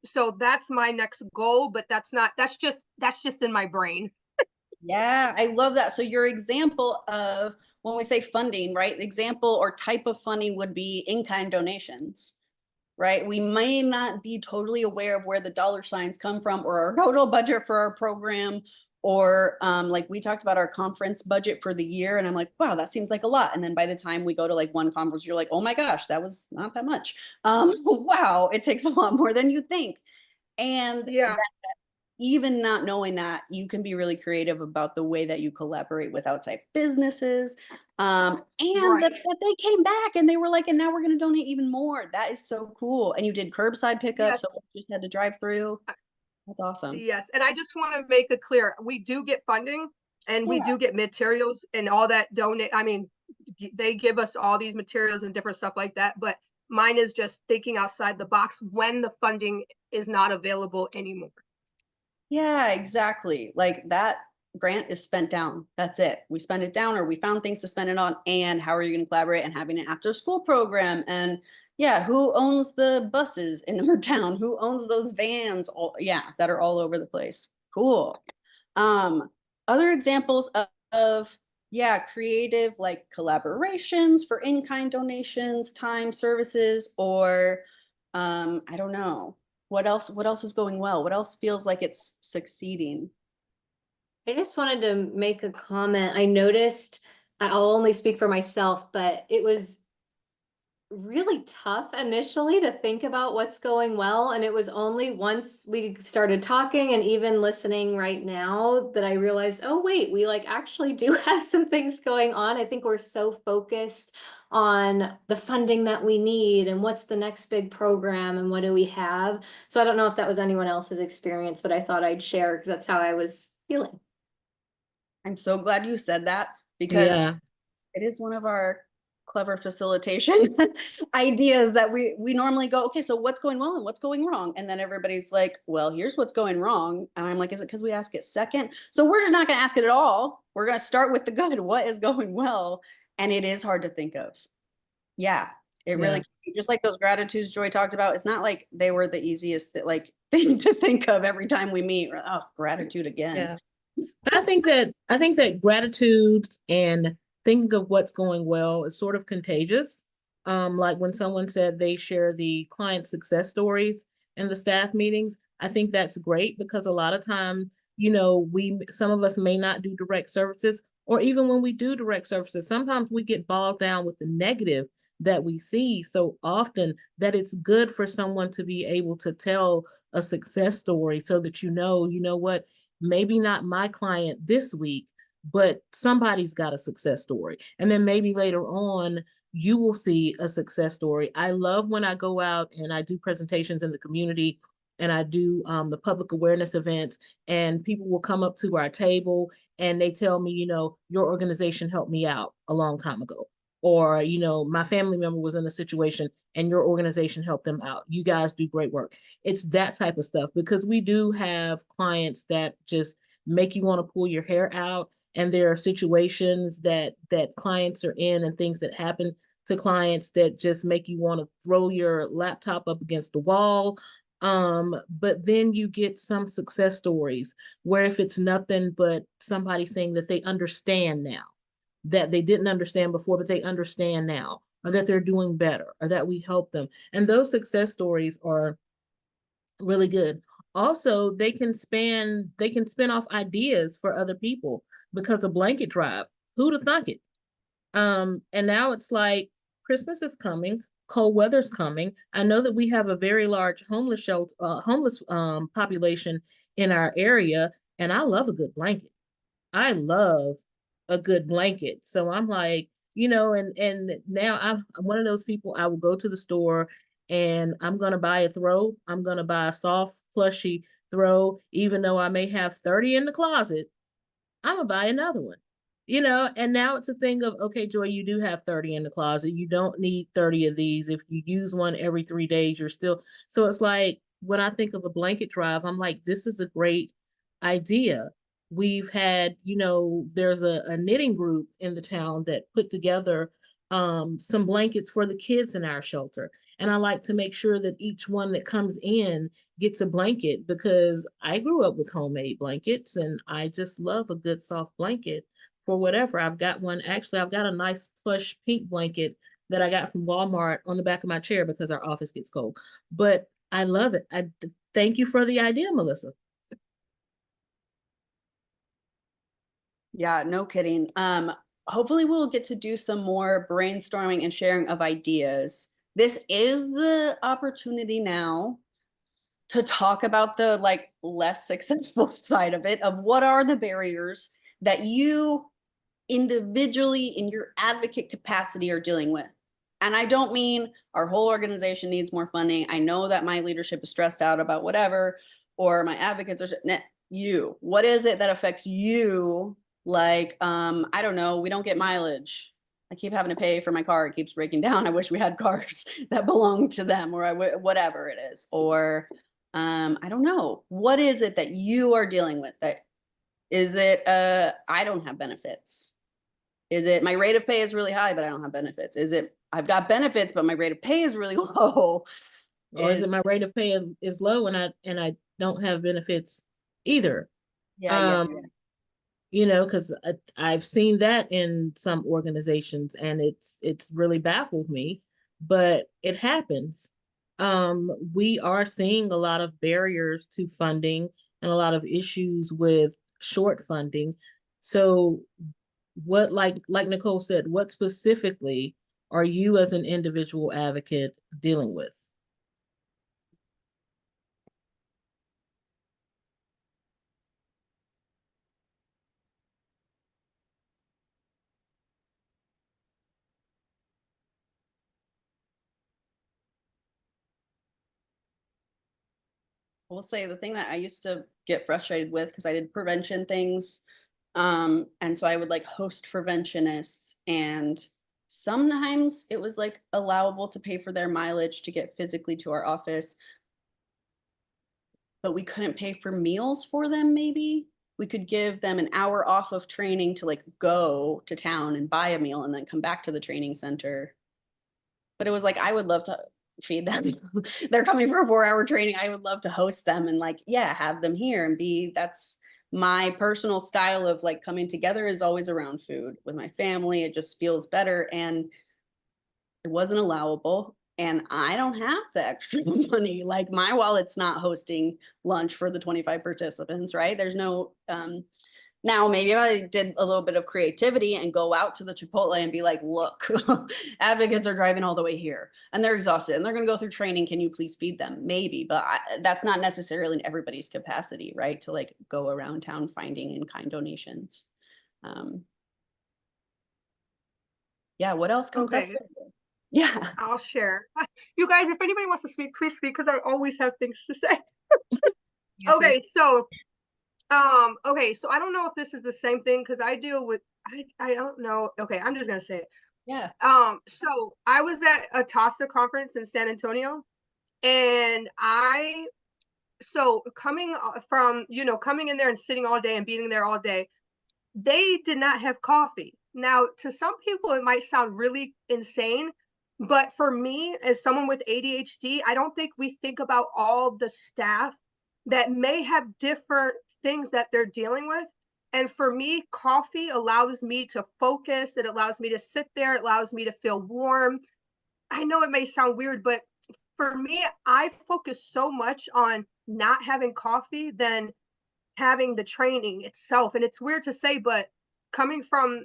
So that's my next goal, but that's just in my brain. Yeah, I love that. So your example of when we say funding, right? The example or type of funding would be in-kind donations, right? We may not be totally aware of where the dollar signs come from or our total budget for our program, or like we talked about our conference budget for the year. And I'm like, wow, that seems like a lot. And then by the time we go to like one conference, you're like, oh my gosh, that was not that much. Wow, it takes a lot more than you think. And yeah, even not knowing that, you can be really creative about the way that you collaborate with outside businesses. And Right. that they came back and they were like, and now we're going to donate even more. That is so cool. And you did curbside pickup, Yes. so you just had to drive through. That's awesome. Yes, and I just want to make it clear, we do get funding and we Yeah. do get materials and all that donate. I mean, they give us all these materials and different stuff like that, but mine is just thinking outside the box when the funding is not available anymore. Yeah, exactly. Like that grant is spent down. That's it. We spend it down, or we found things to spend it on. And how are you going to collaborate and having an after school program? And yeah, who owns the buses in our town? Who owns those vans? All, yeah, that are all over the place. Cool. Other examples of yeah, creative like collaborations for in-kind donations, time, services, or I don't know. What else is going well? What else feels like it's succeeding? I just wanted to make a comment. I noticed, I'll only speak for myself, but it was really tough initially to think about what's going well. And it was only once we started talking and even listening right now that I realized, oh, wait, we like actually do have some things going on. I think we're so focused on the funding that we need and what's the next big program and what do we have. So I don't know if that was anyone else's experience, but I thought I'd share because that's how I was feeling. I'm so glad you said that, because Yeah, it is one of our clever facilitation ideas that we normally go, okay, so what's going well and what's going wrong? And then everybody's like, well, here's what's going wrong. And I'm like, is it because we ask it second? So we're just not going to ask it at all. We're going to start with the good. What is going well? And it is hard to think of. Yeah, it really, just like those gratitudes Joy talked about, it's not like they were the easiest like thing to think of every time we meet. Oh, gratitude again. yeah. But I think that gratitude and thinking of what's going well is sort of contagious. Like when someone said they share the client success stories in the staff meetings, I think that's great because a lot of times, you know, some of us may not do direct services, or even when we do direct services, sometimes we get bogged down with the negative that we see so often that it's good for someone to be able to tell a success story so that you know what, maybe not my client this week, but somebody's got a success story. And then maybe later on, you will see a success story. I love when I go out and I do presentations in the community and I do the public awareness events, and people will come up to our table and they tell me, you know, your organization helped me out a long time ago. Or, you know, my family member was in a situation and your organization helped them out. You guys do great work. It's that type of stuff, because we do have clients that just make you want to pull your hair out. And there are situations that clients are in and things that happen to clients that just make you want to throw your laptop up against the wall. But then you get some success stories where if it's nothing but somebody saying that they understand now, that they didn't understand before, but they understand now, or that they're doing better, or that we help them. And those success stories are really good. Also, they can spin off ideas for other people, because a blanket drive, who'd have thunk it? And now it's like Christmas is coming, cold weather's coming. I know that we have a very large homeless shelter, homeless population in our area, and I love a good blanket. I love a good blanket. So I'm like, you know, and now I'm one of those people, I will go to the store and I'm gonna buy a throw. I'm gonna buy a soft plushy throw, even though I may have 30 in the closet. I'm gonna buy another one. You know, and now it's a thing of, okay, Joy, you do have 30 in the closet. You don't need 30 of these. If you use one every 3 days, you're still, so it's like when I think of a blanket drive, I'm like, this is a great idea. We've had, you know, there's a knitting group in the town that put together some blankets for the kids in our shelter. And I like to make sure that each one that comes in gets a blanket, because I grew up with homemade blankets and I just love a good soft blanket for whatever. I've got one, actually, I've got a nice plush pink blanket that I got from Walmart on the back of my chair because our office gets cold. But I love it. I thank you for the idea, Melissa. Yeah, no kidding. Hopefully we'll get to do some more brainstorming and sharing of ideas. This is the opportunity now to talk about the like less successful side of it, of what are the barriers that you individually in your advocate capacity are dealing with. And I don't mean our whole organization needs more funding. I know that my leadership is stressed out about whatever, or my advocates are, you, what is it that affects you? Like, I don't know, we don't get mileage. I keep having to pay for my car. It keeps breaking down. I wish we had cars that belong to them, or whatever it is. Or, I don't know. What is it that you are dealing with? That is it, I don't have benefits. Is it my rate of pay is really high, but I don't have benefits? Is it I've got benefits, but my rate of pay is really low? Or is it my rate of pay is low and I don't have benefits either? Yeah, You know, because I've seen that in some organizations and it's really baffled me, but it happens. We are seeing a lot of barriers to funding and a lot of issues with short funding. So what, like Nicole said, what specifically are you as an individual advocate dealing with? I will say the thing that I used to get frustrated with, because I did prevention things, and so I would like host preventionists, and sometimes it was like allowable to pay for their mileage to get physically to our office, but we couldn't pay for meals for them. Maybe we could give them an hour off of training to like go to town and buy a meal and then come back to the training center. But it was like, I would love to feed them. They're coming for a 4-hour training. I would love to host them and like, yeah, have them here and that's my personal style of like coming together is always around food with my family. It just feels better. And it wasn't allowable. And I don't have the extra money. Like my wallet's not hosting lunch for the 25 participants, right? There's no, now, maybe if I did a little bit of creativity and go out to the Chipotle and be like, look, advocates are driving all the way here and they're exhausted and they're going to go through training. Can you please feed them? Maybe, but that's not necessarily in everybody's capacity, right? To like go around town finding in-kind donations. Yeah, what else comes up? Okay. Yeah. I'll share. You guys, if anybody wants to speak, please speak because I always have things to say. Okay, so okay, so I don't know if this is the same thing because I deal with I don't know. Okay, I'm just gonna say it. Yeah. So I was at a TASA conference in San Antonio, and so coming from, coming in there and sitting all day and being there all day, they did not have coffee. Now, to some people, it might sound really insane, but for me, as someone with ADHD, I don't think we think about all the staff that may have different things that they're dealing with. And for me, coffee allows me to focus. It allows me to sit there. It allows me to feel warm. I know it may sound weird, but for me, I focus so much on not having coffee than having the training itself. And it's weird to say, but coming from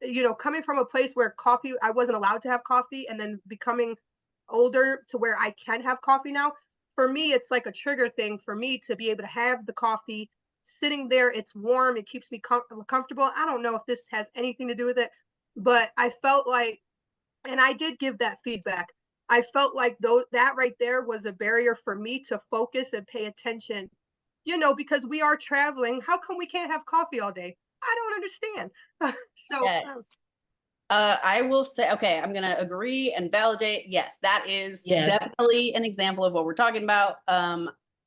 a place where coffee, I wasn't allowed to have coffee, and then becoming older to where I can have coffee now, for me, it's like a trigger thing for me to be able to have the coffee sitting there. It's warm. It keeps me comfortable. I don't know if this has anything to do with it, but I felt like, and I did give that feedback, I felt like that right there was a barrier for me to focus and pay attention, because we are traveling. How come we can't have coffee all day? I don't understand. So Yes. I will say, okay, I'm going to agree and validate. Yes, that is Yes. definitely an example of what we're talking about.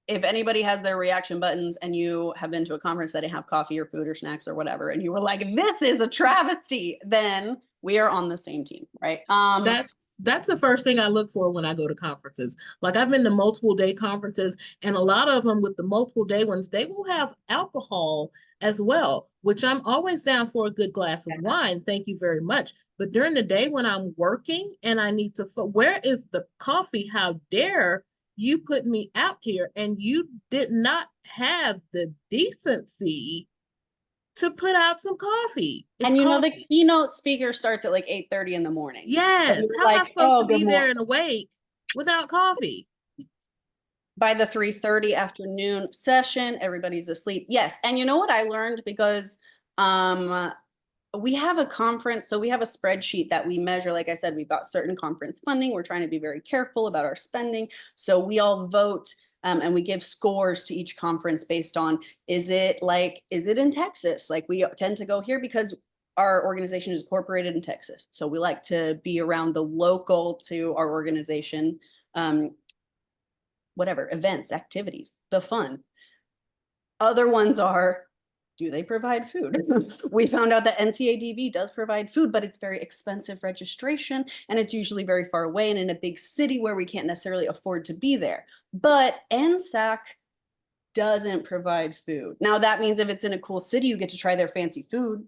If anybody has their reaction buttons and you have been to a conference that didn't have coffee or food or snacks or whatever, and you were like, this is a travesty, then we are on the same team, right? That's the first thing I look for when I go to conferences. Like I've been to multiple day conferences, and a lot of them with the multiple day ones, they will have alcohol as well, which I'm always down for a good glass of wine. Thank you very much. But during the day when I'm working and I need to, where is the coffee? How dare you put me out here? And you did not have the decency to put out some coffee. And the keynote speaker starts at like 8:30 in the morning. Yes. How am I supposed to be there and awake without coffee? by the 3:30 afternoon session, everybody's asleep. Yes, and you know what I learned, because we have a conference, so we have a spreadsheet that we measure. Like I said, we've got certain conference funding. We're trying to be very careful about our spending. So we all vote and we give scores to each conference based on, is it in Texas? Like, we tend to go here because our organization is incorporated in Texas. So we like to be around the local to our organization, whatever, events, activities, the fun. Other ones are, do they provide food? We found out that NCADV does provide food, but it's very expensive registration, and it's usually very far away and in a big city where we can't necessarily afford to be there. But NSAC doesn't provide food. Now, that means if it's in a cool city, you get to try their fancy food.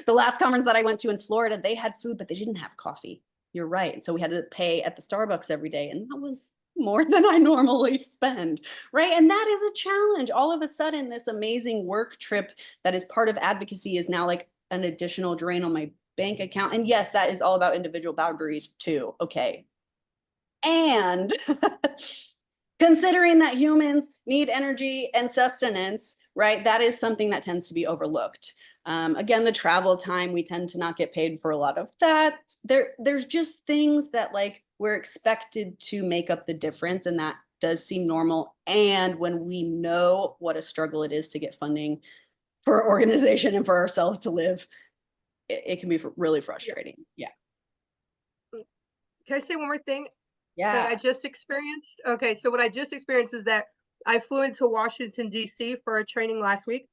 The last conference that I went to in Florida, they had food, but they didn't have coffee. You're right. So we had to pay at the Starbucks every day, and that was more than I normally spend, right? And that is a challenge. All of a sudden, this amazing work trip that is part of advocacy is now like an additional drain on my bank account. And yes, that is all about individual boundaries too. Okay. And considering that humans need energy and sustenance, right? That is something that tends to be overlooked. Again, the travel time, we tend to not get paid for a lot of that. There's just things that like we're expected to make up the difference, and that does seem normal. And when we know what a struggle it is to get funding for our organization and for ourselves to live, it can be really frustrating. Yeah. Can I say one more thing that Yeah. I just experienced? Okay, so what I just experienced is that I flew into Washington, D.C. for a training last week.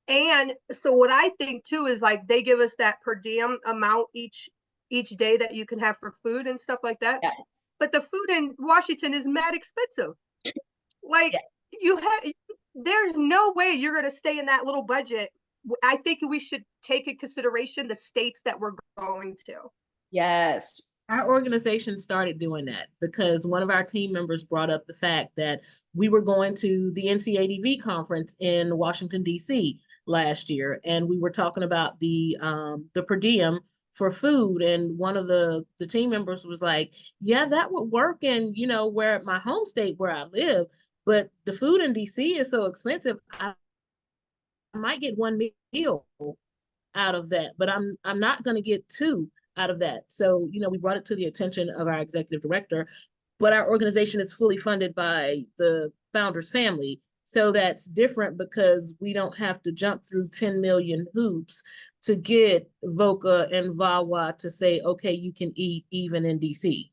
And so what I think too is like they give us that per diem amount each day that you can have for food and stuff like that. Yes. But the food in Washington is mad expensive. Like there's no way you're going to stay in that little budget. I think we should take in consideration the states that we're going to. Yes. Our organization started doing that because one of our team members brought up the fact that we were going to the NCADV conference in Washington, D.C. last year, and we were talking about the per diem for food, and one of the team members was like, yeah, that would work in, where my home state where I live, but the food in DC is so expensive, I might get one meal out of that, but I'm not going to get two out of that. So, we brought it to the attention of our executive director, but our organization is fully funded by the founder's family. So that's different because we don't have to jump through 10 million hoops to get VOCA and VAWA to say, okay, you can eat even in DC.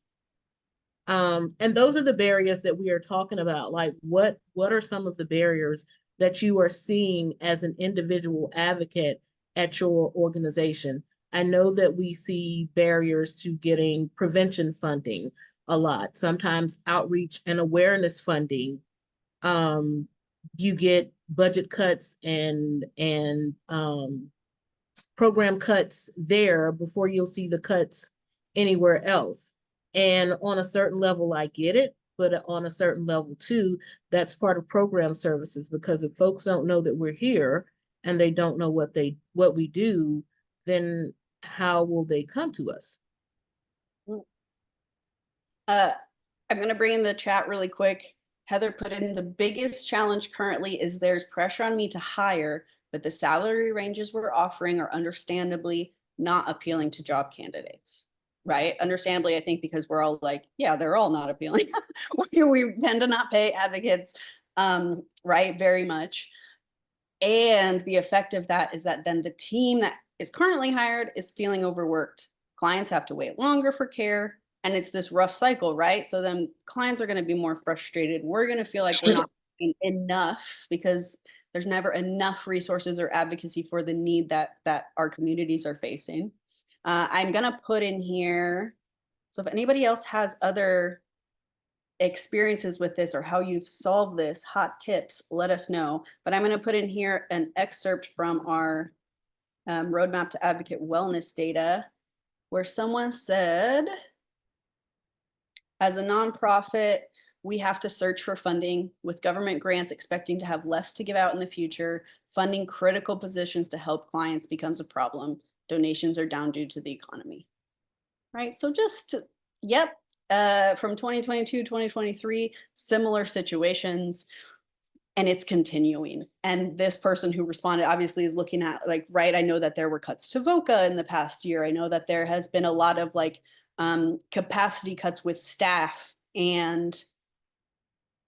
And those are the barriers that we are talking about. Like, what are some of the barriers that you are seeing as an individual advocate at your organization? I know that we see barriers to getting prevention funding a lot, sometimes outreach and awareness funding. You get budget cuts and program cuts there before you'll see the cuts anywhere else. And on a certain level, I get it, but on a certain level too, that's part of program services, because if folks don't know that we're here and they don't know what we do, then how will they come to us? I'm going to bring in the chat really quick. Heather put in, the biggest challenge currently is there's pressure on me to hire, but the salary ranges we're offering are understandably not appealing to job candidates, right? Understandably, I think, because we're all like, yeah, they're all not appealing. We tend to not pay advocates, right, very much. And the effect of that is that then the team that is currently hired is feeling overworked. Clients have to wait longer for care. And it's this rough cycle, right? So then clients are going to be more frustrated. We're going to feel like we're not doing enough because there's never enough resources or advocacy for the need that our communities are facing. I'm going to put in here, so if anybody else has other experiences with this or how you've solved this, hot tips, let us know. But I'm going to put in here an excerpt from our Roadmap to Advocate Wellness data, where someone said, as a nonprofit, we have to search for funding, with government grants expecting to have less to give out in the future. Funding critical positions to help clients becomes a problem. Donations are down due to the economy. Right? So just, yep, from 2022, 2023, similar situations, and it's continuing. And this person who responded obviously is looking at like, right, I know that there were cuts to VOCA in the past year. I know that there has been a lot of like capacity cuts with staff. And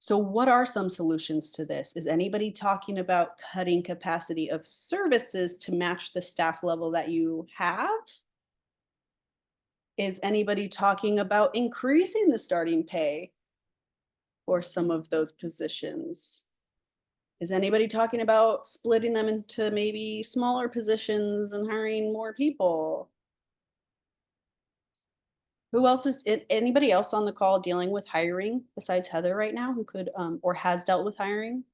so what are some solutions to this? Is anybody talking about cutting capacity of services to match the staff level that you have? Is anybody talking about increasing the starting pay for some of those positions? Is anybody talking about splitting them into maybe smaller positions and hiring more people? Who else is it? Anybody else on the call dealing with hiring besides Heather right now who could or has dealt with hiring?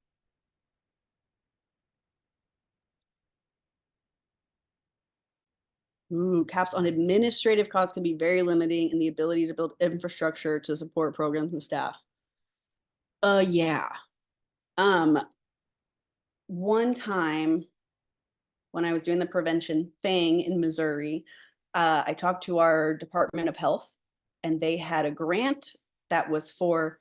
Ooh, caps on administrative costs can be very limiting in the ability to build infrastructure to support programs and staff. Yeah. One time when I was doing the prevention thing in Missouri, I talked to our Department of Health, and they had a grant that was for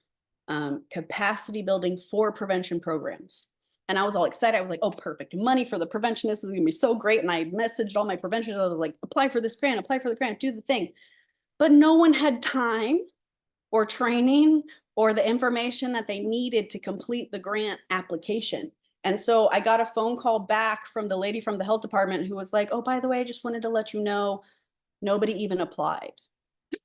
capacity building for prevention programs. And I was all excited. I was like, oh, perfect. Money for the preventionists is gonna be so great. And I messaged all my preventionists. I was like, apply for this grant, apply for the grant, do the thing. But no one had time or training or the information that they needed to complete the grant application. And so I got a phone call back from the lady from the health department who was like, oh, by the way, I just wanted to let you know, nobody even applied.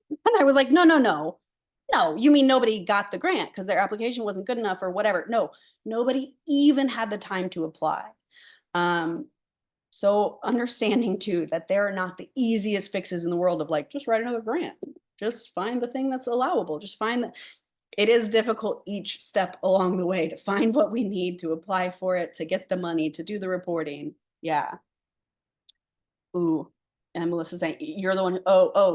And I was like, no, you mean nobody got the grant because their application wasn't good enough or whatever. No, nobody even had the time to apply. So understanding too, that there are not the easiest fixes in the world of like, just write another grant, just find the thing that's allowable, just find that. It is difficult each step along the way to find what we need to apply for it, to get the money, to do the reporting. Yeah. Ooh, and Melissa's saying, you're the one,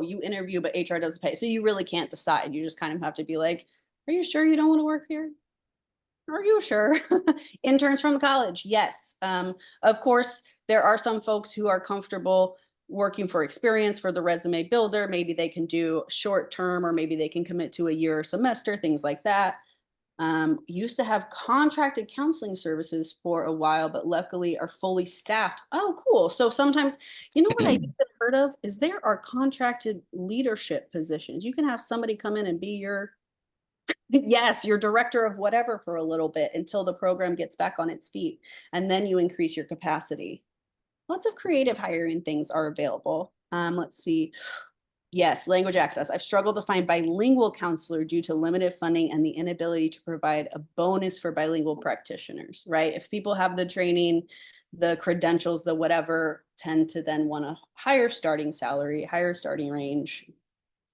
you interview, but HR doesn't pay. So you really can't decide. You just kind of have to be like, are you sure you don't want to work here? Are you sure? Interns from college, yes. Of course, there are some folks who are comfortable working for experience for the resume builder. Maybe they can do short term, or maybe they can commit to a year or semester, things like that. Used to have contracted counseling services for a while, but luckily are fully staffed. Oh, cool. So sometimes, you know what I haven't heard of is there are contracted leadership positions. You can have somebody come in and be your, yes, your director of whatever for a little bit until the program gets back on its feet. And then you increase your capacity. Lots of creative hiring things are available. Let's see. Yes, language access. I've struggled to find bilingual counselor due to limited funding and the inability to provide a bonus for bilingual practitioners, right? If people have the training, the credentials, the whatever, tend to then want a higher starting salary, higher starting range.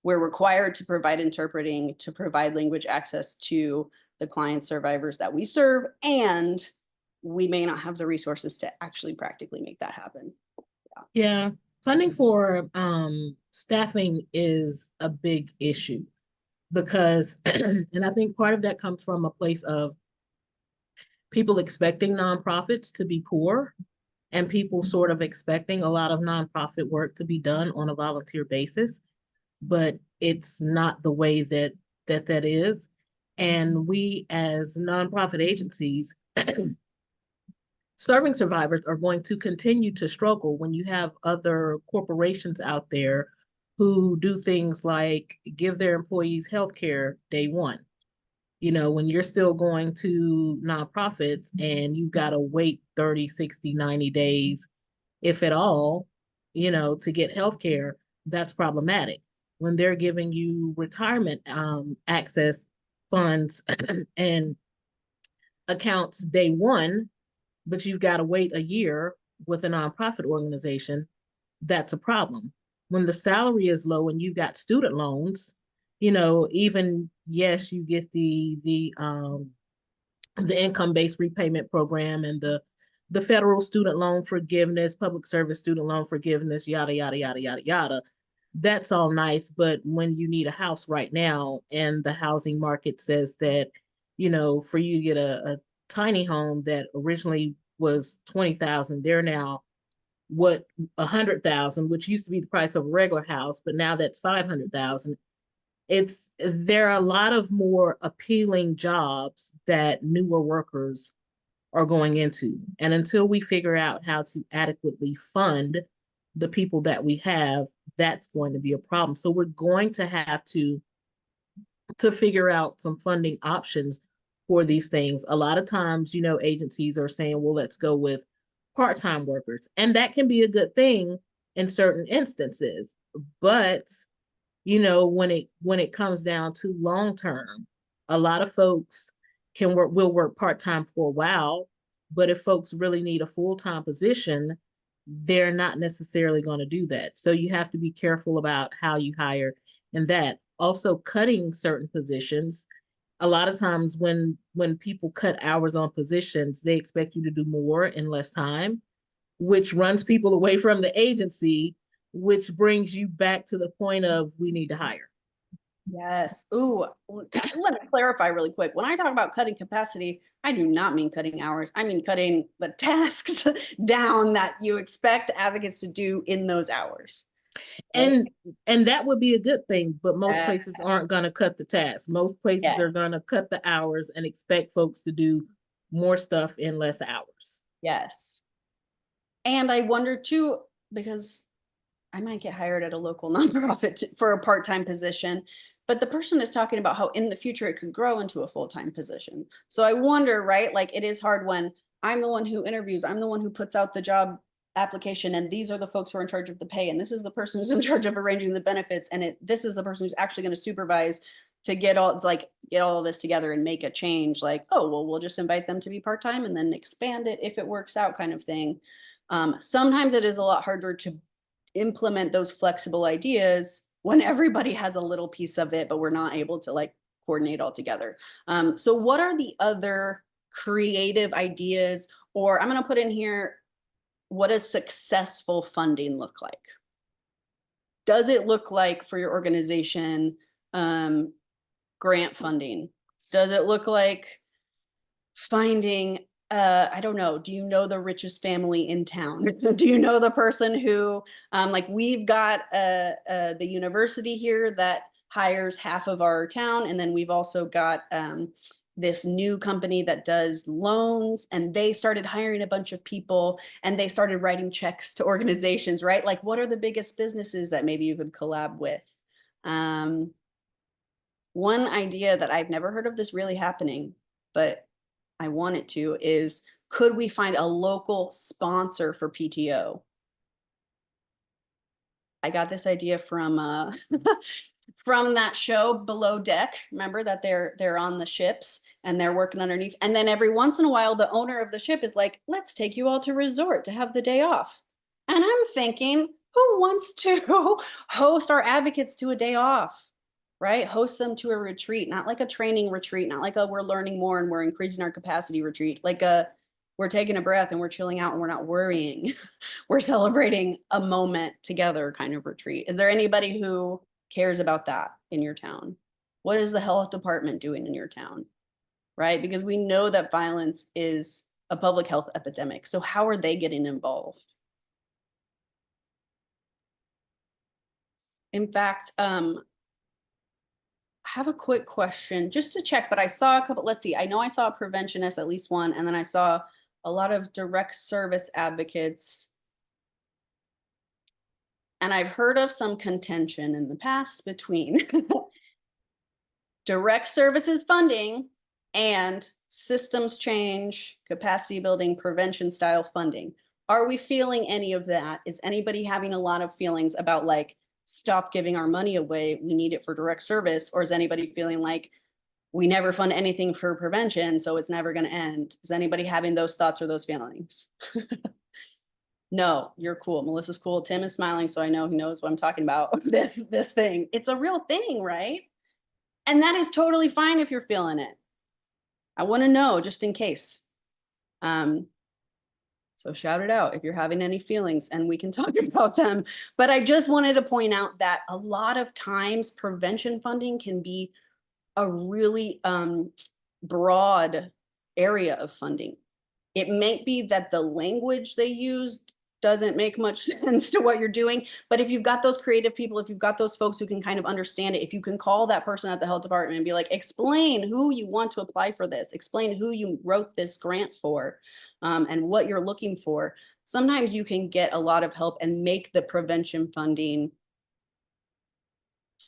We're required to provide interpreting, to provide language access to the client survivors that we serve, and we may not have the resources to actually practically make that happen. Yeah, funding for staffing is a big issue because, and I think part of that comes from a place of people expecting nonprofits to be poor and people sort of expecting a lot of nonprofit work to be done on a volunteer basis, but it's not the way that is. And we as nonprofit agencies serving survivors are going to continue to struggle when you have other corporations out there who do things like give their employees health care day one. You know, when you're still going to nonprofits and you've got to wait 30, 60, 90 days, if at all, you know, to get health care, that's problematic. When they're giving you retirement access funds and accounts day one, but you've got to wait a year with a nonprofit organization, that's a problem. When the salary is low and you've got student loans, you know, even, yes, you get the income-based repayment program and the federal student loan forgiveness, public service student loan forgiveness, yada, yada, yada, yada, yada. That's all nice, but when you need a house right now and the housing market says that, you know, for you to get a tiny home that originally was 20,000, they're now what 100,000, which used to be the price of a regular house, but now that's 500,000. there are a lot of more appealing jobs that newer workers are going into. And until we figure out how to adequately fund the people that we have, that's going to be a problem. So we're going to have to figure out some funding options for these things. A lot of times, agencies are saying, well, let's go with part-time workers. And that can be a good thing in certain instances. But, when it comes down to long-term, a lot of folks will work part-time for a while, but if folks really need a full-time position, they're not necessarily going to do that. So you have to be careful about how you hire and that. Also, cutting certain positions. A lot of times when people cut hours on positions, they expect you to do more in less time, which runs people away from the agency, which brings you back to the point of we need to hire. Yes. Ooh, let me clarify really quick. When I talk about cutting capacity, I do not mean cutting hours. I mean cutting the tasks down that you expect advocates to do in those hours. And that would be a good thing, but most places aren't going to cut the tasks. Most places are going to cut the hours and expect folks to do more stuff in less hours. Yes. And I wonder too, because I might get hired at a local nonprofit for a part-time position, but the person is talking about how in the future it could grow into a full-time position. So I wonder, right? Like it is hard when I'm the one who interviews, I'm the one who puts out the job application, and these are the folks who are in charge of the pay, and this is the person who's in charge of arranging the benefits, and this is the person who's actually going to supervise to get all of this together and make a change. Like, oh, well, we'll just invite them to be part-time and then expand it if it works out, kind of thing. Sometimes it is a lot harder to implement those flexible ideas when everybody has a little piece of it, but we're not able to coordinate all together. So what are the other creative ideas, or I'm going to put in here, what does successful funding look like? Does it look like for your organization, grant funding? Does it look like finding, I don't know, do you know the richest family in town? Do you know the person who, we've got the university here that hires half of our town, and then we've also got this new company that does loans, and they started hiring a bunch of people and they started writing checks to organizations, right? Like, what are the biggest businesses that maybe you could collab with? One idea that I've never heard of this really happening, but I want it to, is could we find a local sponsor for PTO? I got this idea from from that show Below Deck. Remember that they're on the ships and they're working underneath, and then every once in a while the owner of the ship is like, let's take you all to resort to have the day off. And I'm thinking, who wants to host our advocates to a day off, right? Host them to a retreat, not like a training retreat, not like a we're learning more and we're increasing our capacity retreat, like we're taking a breath and we're chilling out and we're not worrying. We're celebrating a moment together kind of retreat. Is there anybody who cares about that in your town? What is the health department doing in your town? Right? Because we know that violence is a public health epidemic. So how are they getting involved? In fact, I have a quick question just to check, but I saw a couple, let's see, I know I saw a preventionist, at least one, and then I saw a lot of direct service advocates. And I've heard of some contention in the past between direct services funding and systems change, capacity building, prevention style funding. Are we feeling any of that? Is anybody having a lot of feelings about stop giving our money away, we need it for direct service? Or is anybody feeling like we never fund anything for prevention, so it's never going to end? Is anybody having those thoughts or those feelings? No, you're cool. Melissa's cool. Tim is smiling, so I know he knows what I'm talking about. This thing, it's a real thing, right? And that is totally fine if you're feeling it. I want to know just in case. So shout it out if you're having any feelings and we can talk about them. But I just wanted to point out that a lot of times prevention funding can be a really broad area of funding. It might be that the language they use doesn't make much sense to what you're doing. But if you've got those creative people, if you've got those folks who can kind of understand it, if you can call that person at the health department and be like, explain who you want to apply for this, explain who you wrote this grant for, and what you're looking for, sometimes you can get a lot of help and make the prevention funding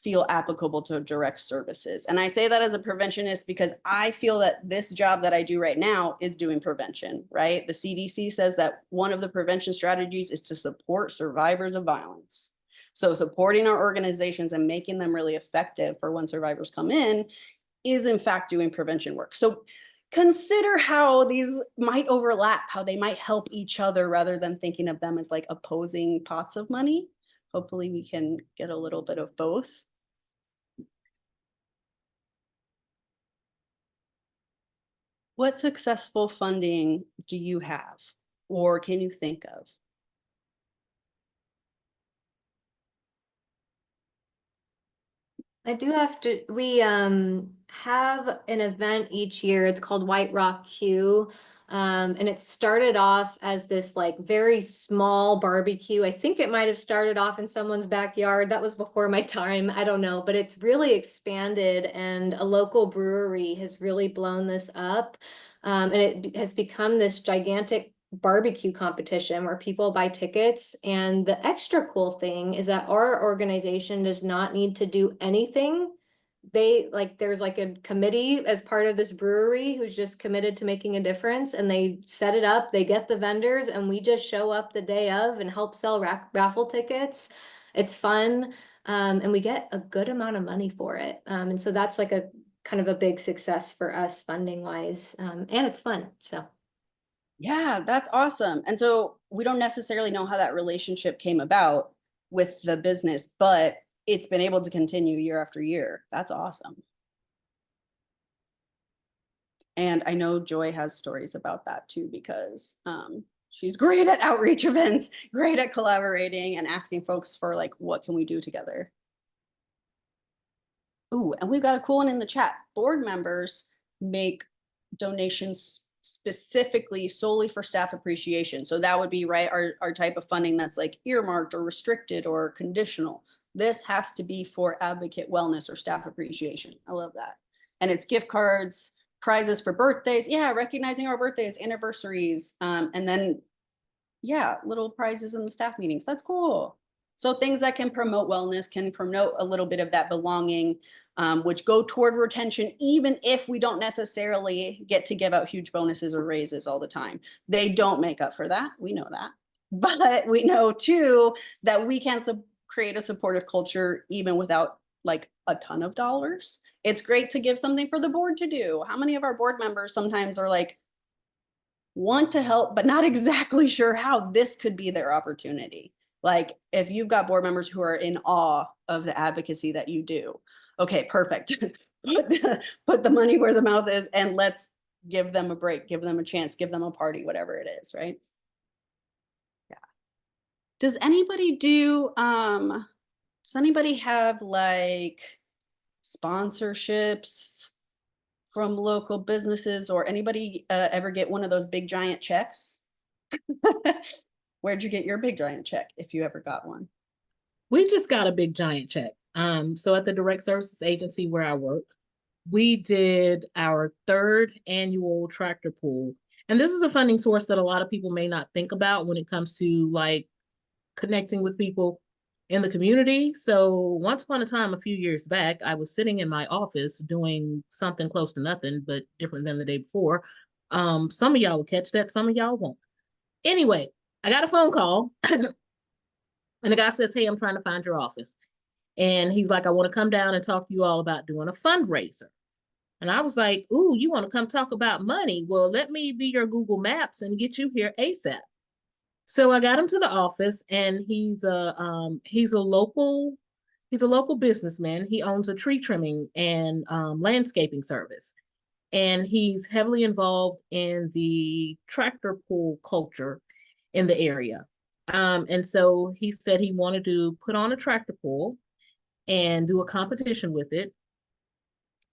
feel applicable to direct services. And I say that as a preventionist because I feel that this job that I do right now is doing prevention, right? The CDC says that one of the prevention strategies is to support survivors of violence. So supporting our organizations and making them really effective for when survivors come in is in fact doing prevention work. So consider how these might overlap, how they might help each other rather than thinking of them as like opposing pots of money. Hopefully we can get a little bit of both. What successful funding do you have or can you think of? I do have to, we have an event each year. It's called White Rock Q. And it started off as this like very small barbecue. I think it might have started off in someone's backyard. That was before my time. I don't know, but it's really expanded and a local brewery has really blown this up. And it has become this gigantic barbecue competition where people buy tickets. And the extra cool thing is that our organization does not need to do anything. There's like a committee as part of this brewery who's just committed to making a difference, and they set it up, they get the vendors, and we just show up the day of and help sell raffle tickets. It's fun. And we get a good amount of money for it. And so that's like a kind of a big success for us funding wise. And it's fun. So Yeah, that's awesome. And so we don't necessarily know how that relationship came about with the business, but it's been able to continue year after year. That's awesome. And I know Joy has stories about that too, because she's great at outreach events, great at collaborating and asking folks for like, what can we do together? Ooh, and we've got a cool one in the chat. Board members make donations specifically solely for staff appreciation. So that would be right, our type of funding that's like earmarked or restricted or conditional. This has to be for advocate wellness or staff appreciation. I love that. And it's gift cards, prizes for birthdays. Yeah, recognizing our birthdays, anniversaries, and then, yeah, little prizes in the staff meetings. That's cool. So things that can promote wellness, can promote a little bit of that belonging, which go toward retention, even if we don't necessarily get to give out huge bonuses or raises all the time. They don't make up for that. We know that. But we know too that we can create a supportive culture even without like a ton of dollars. It's great to give something for the board to do. How many of our board members sometimes are like, want to help, but not exactly sure how? This could be their opportunity. Like if you've got board members who are in awe of the advocacy that you do, okay, perfect. Put the money where the mouth is and let's give them a break, give them a chance, give them a party, whatever it is, right? Yeah. Does anybody have like sponsorships from local businesses, or anybody ever get one of those big giant checks? Where'd you get your big giant check if you ever got one? We just got a big giant check. So at the direct services agency where I work, we did our 3rd annual tractor pull. And this is a funding source that a lot of people may not think about when it comes to like connecting with people in the community. So once upon a time, a few years back, I was sitting in my office doing something close to nothing, but different than the day before. Some of y'all will catch that, some of y'all won't. Anyway, I got a phone call and the guy says, hey, I'm trying to find your office. And he's like, I want to come down and talk to you all about doing a fundraiser. And I was like, ooh, you want to come talk about money? Well, let me be your Google Maps and get you here ASAP. So I got him to the office, and he's a local businessman. He owns a tree trimming and landscaping service. And he's heavily involved in the tractor pull culture in the area. And so he said he wanted to put on a tractor pull and do a competition with it.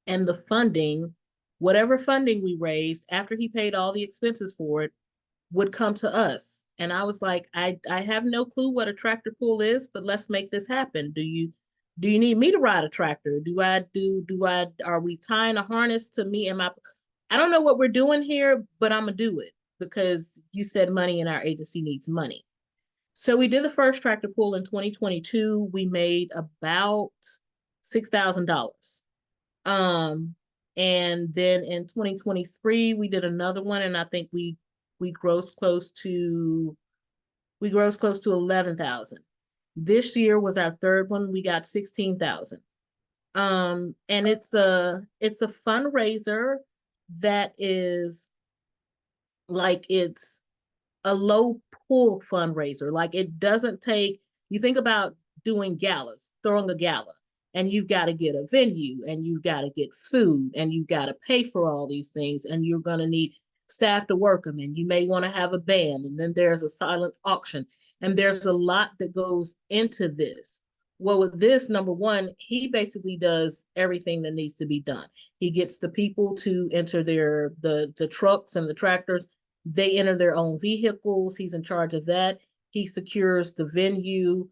And the funding, whatever funding we raised after he paid all the expenses for it, would come to us. And I was like, I have no clue what a tractor pull is, but let's make this happen. Do you need me to ride a tractor? Are we tying a harness to me? I don't know what we're doing here, but I'm gonna do it because you said money and our agency needs money. So we did the first tractor pull in 2022. We made about $6,000. And then in 2023, we did another one, and I think we grossed close to 11,000. This year was our third one. We got 16,000. And it's a fundraiser that is like, it's a low pull fundraiser. Like, it doesn't take, you think about doing galas, throwing a gala, and you've got to get a venue, and you've got to get food, and you've got to pay for all these things, and you're going to need staff to work them, and you may want to have a band, and then there's a silent auction, and there's a lot that goes into this. Well, with this, number one, he basically does everything that needs to be done. He gets the people to enter the trucks and the tractors. They enter their own vehicles. He's in charge of that. He secures the venue.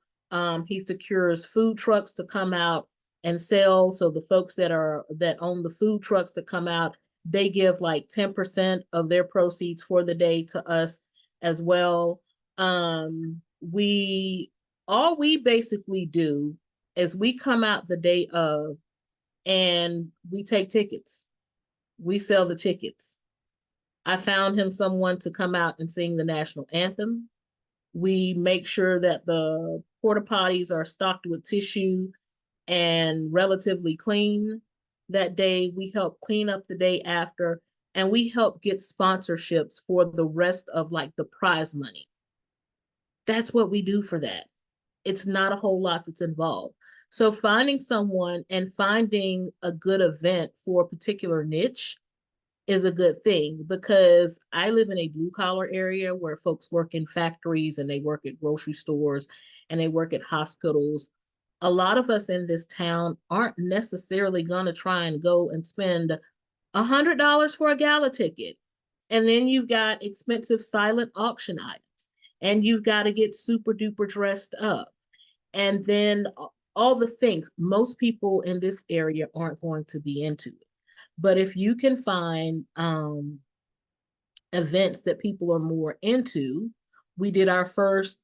He secures food trucks to come out and sell. So the folks that own the food trucks to come out, they give like 10% of their proceeds for the day to us as well. All we basically do is we come out the day of and we take tickets. We sell the tickets. I found him someone to come out and sing the national anthem. We make sure that the porta potties are stocked with tissue and relatively clean that day. We help clean up the day after, and we help get sponsorships for the rest of like the prize money. That's what we do for that. It's not a whole lot that's involved. So finding someone and finding a good event for a particular niche is a good thing, because I live in a blue collar area where folks work in factories and they work at grocery stores and they work at hospitals. A lot of us in this town aren't necessarily going to try and go and spend $100 for a gala ticket. And then you've got expensive silent auction items, and you've got to get super duper dressed up. And then all the things most people in this area aren't going to be into it. But if you can find events that people are more into, we did our first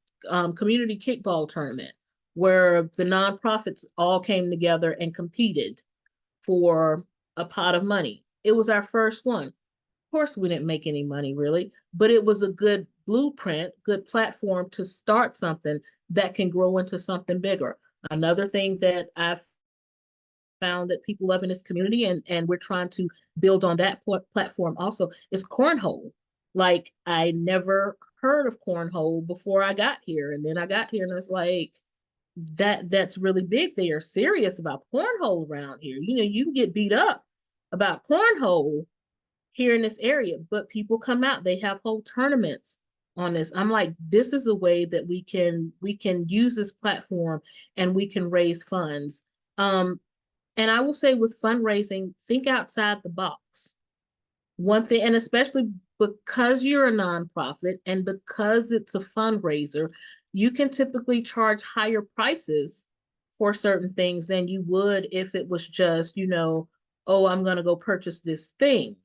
community kickball tournament where the nonprofits all came together and competed for a pot of money. It was our first one. Of course, we didn't make any money really, but it was a good blueprint, good platform to start something that can grow into something bigger. Another thing that I've found that people love in this community, and we're trying to build on that platform also, is cornhole. Like, I never heard of cornhole before I got here, and then I got here and it's like, that's really big. They are serious about cornhole around here. You know, you can get beat up about cornhole here in this area, but people come out, they have whole tournaments on this. I'm like, this is a way that we can use this platform and we can raise funds. And I will say with fundraising, think outside the box. One thing, and especially because you're a nonprofit and because it's a fundraiser, you can typically charge higher prices for certain things than you would if it was just, you know, oh, I'm going to go purchase this thing.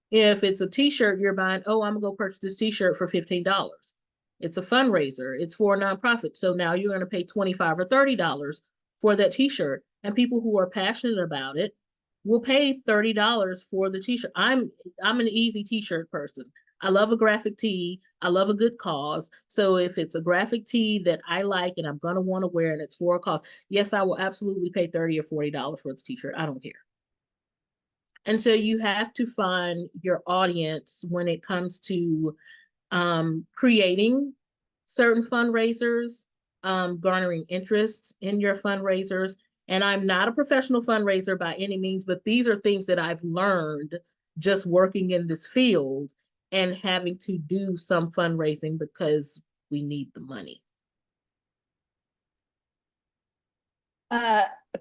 If it's a t-shirt you're buying, oh, I'm gonna go purchase this t-shirt for $15. It's a fundraiser, it's for a nonprofit. So now you're gonna pay $25 or $30 for that t-shirt. And people who are passionate about it will pay $30 for the t-shirt. I'm an easy t-shirt person. I love a graphic tee. I love a good cause. So if it's a graphic tee that I like and I'm gonna want to wear and it's for a cause, yes, I will absolutely pay $30 or $40 for the t-shirt. I don't care. And so you have to find your audience when it comes to creating certain fundraisers, garnering interest in your fundraisers. And I'm not a professional fundraiser by any means, but these are things that I've learned just working in this field and having to do some fundraising because we need the money.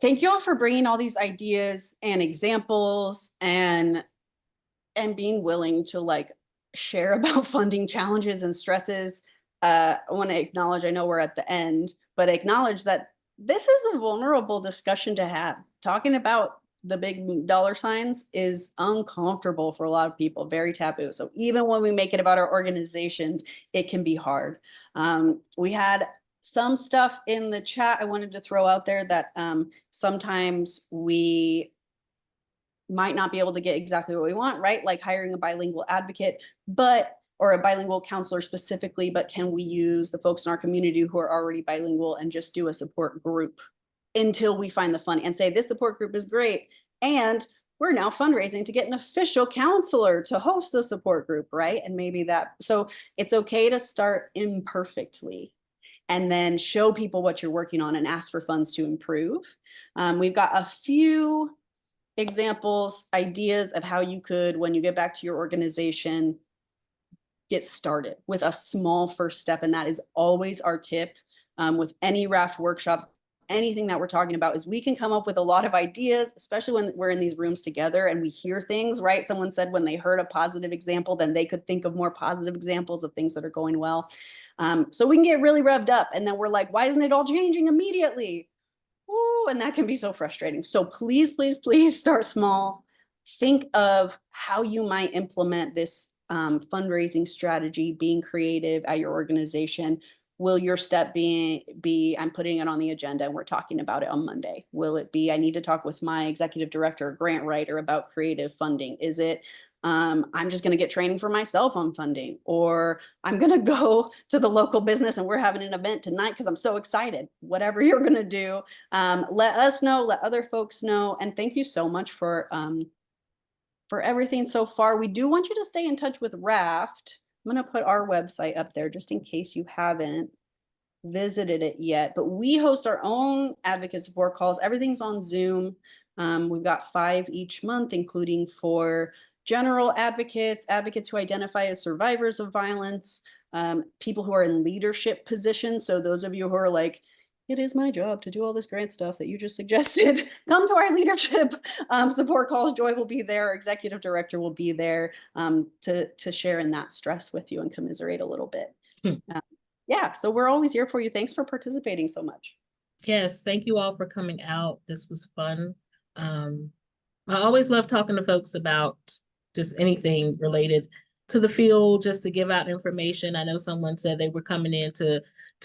Thank you all for bringing all these ideas and examples and being willing to like share about funding challenges and stresses. I want to acknowledge, I know we're at the end, but acknowledge that this is a vulnerable discussion to have. Talking about the big dollar signs is uncomfortable for a lot of people, very taboo. So even when we make it about our organizations, it can be hard. We had some stuff in the chat I wanted to throw out there that sometimes we might not be able to get exactly what we want, right? Like hiring a bilingual advocate, or a bilingual counselor specifically, but can we use the folks in our community who are already bilingual and just do a support group until we find the funding and say, this support group is great. And we're now fundraising to get an official counselor to host the support group, right? And maybe so it's okay to start imperfectly and then show people what you're working on and ask for funds to improve. We've got a few examples, ideas of how you could, when you get back to your organization, get started with a small first step. And that is always our tip with any RAFT workshops, anything that we're talking about, is we can come up with a lot of ideas, especially when we're in these rooms together and we hear things, right? Someone said when they heard a positive example, then they could think of more positive examples of things that are going well. So we can get really revved up and then we're like, why isn't it all changing immediately? Ooh, and that can be so frustrating. So please, please, please start small. Think of how you might implement this fundraising strategy, being creative at your organization. Will your step be I'm putting it on the agenda and we're talking about it on Monday? Will it be I need to talk with my executive director or grant writer about creative funding? Is it I'm just going to get training for myself on funding, or I'm going to go to the local business and we're having an event tonight because I'm so excited. Whatever you're going to do, let us know, let other folks know. And thank you so much for everything so far. We do want you to stay in touch with RAFT. I'm going to put our website up there just in case you haven't visited it yet, but we host our own advocate support calls. Everything's on Zoom. We've got 5 each month, including for general advocates, advocates who identify as survivors of violence, people who are in leadership positions. So those of you who are like, it is my job to do all this grant stuff that you just suggested, come to our leadership support calls. Joy will be there. Our executive director will be there to share in that stress with you and commiserate a little bit. Yeah, so we're always here for you. Thanks for participating so much. Yes, thank you all for coming out. This was fun. I always love talking to folks about just anything related to the field, just to give out information. I know someone said they were coming in to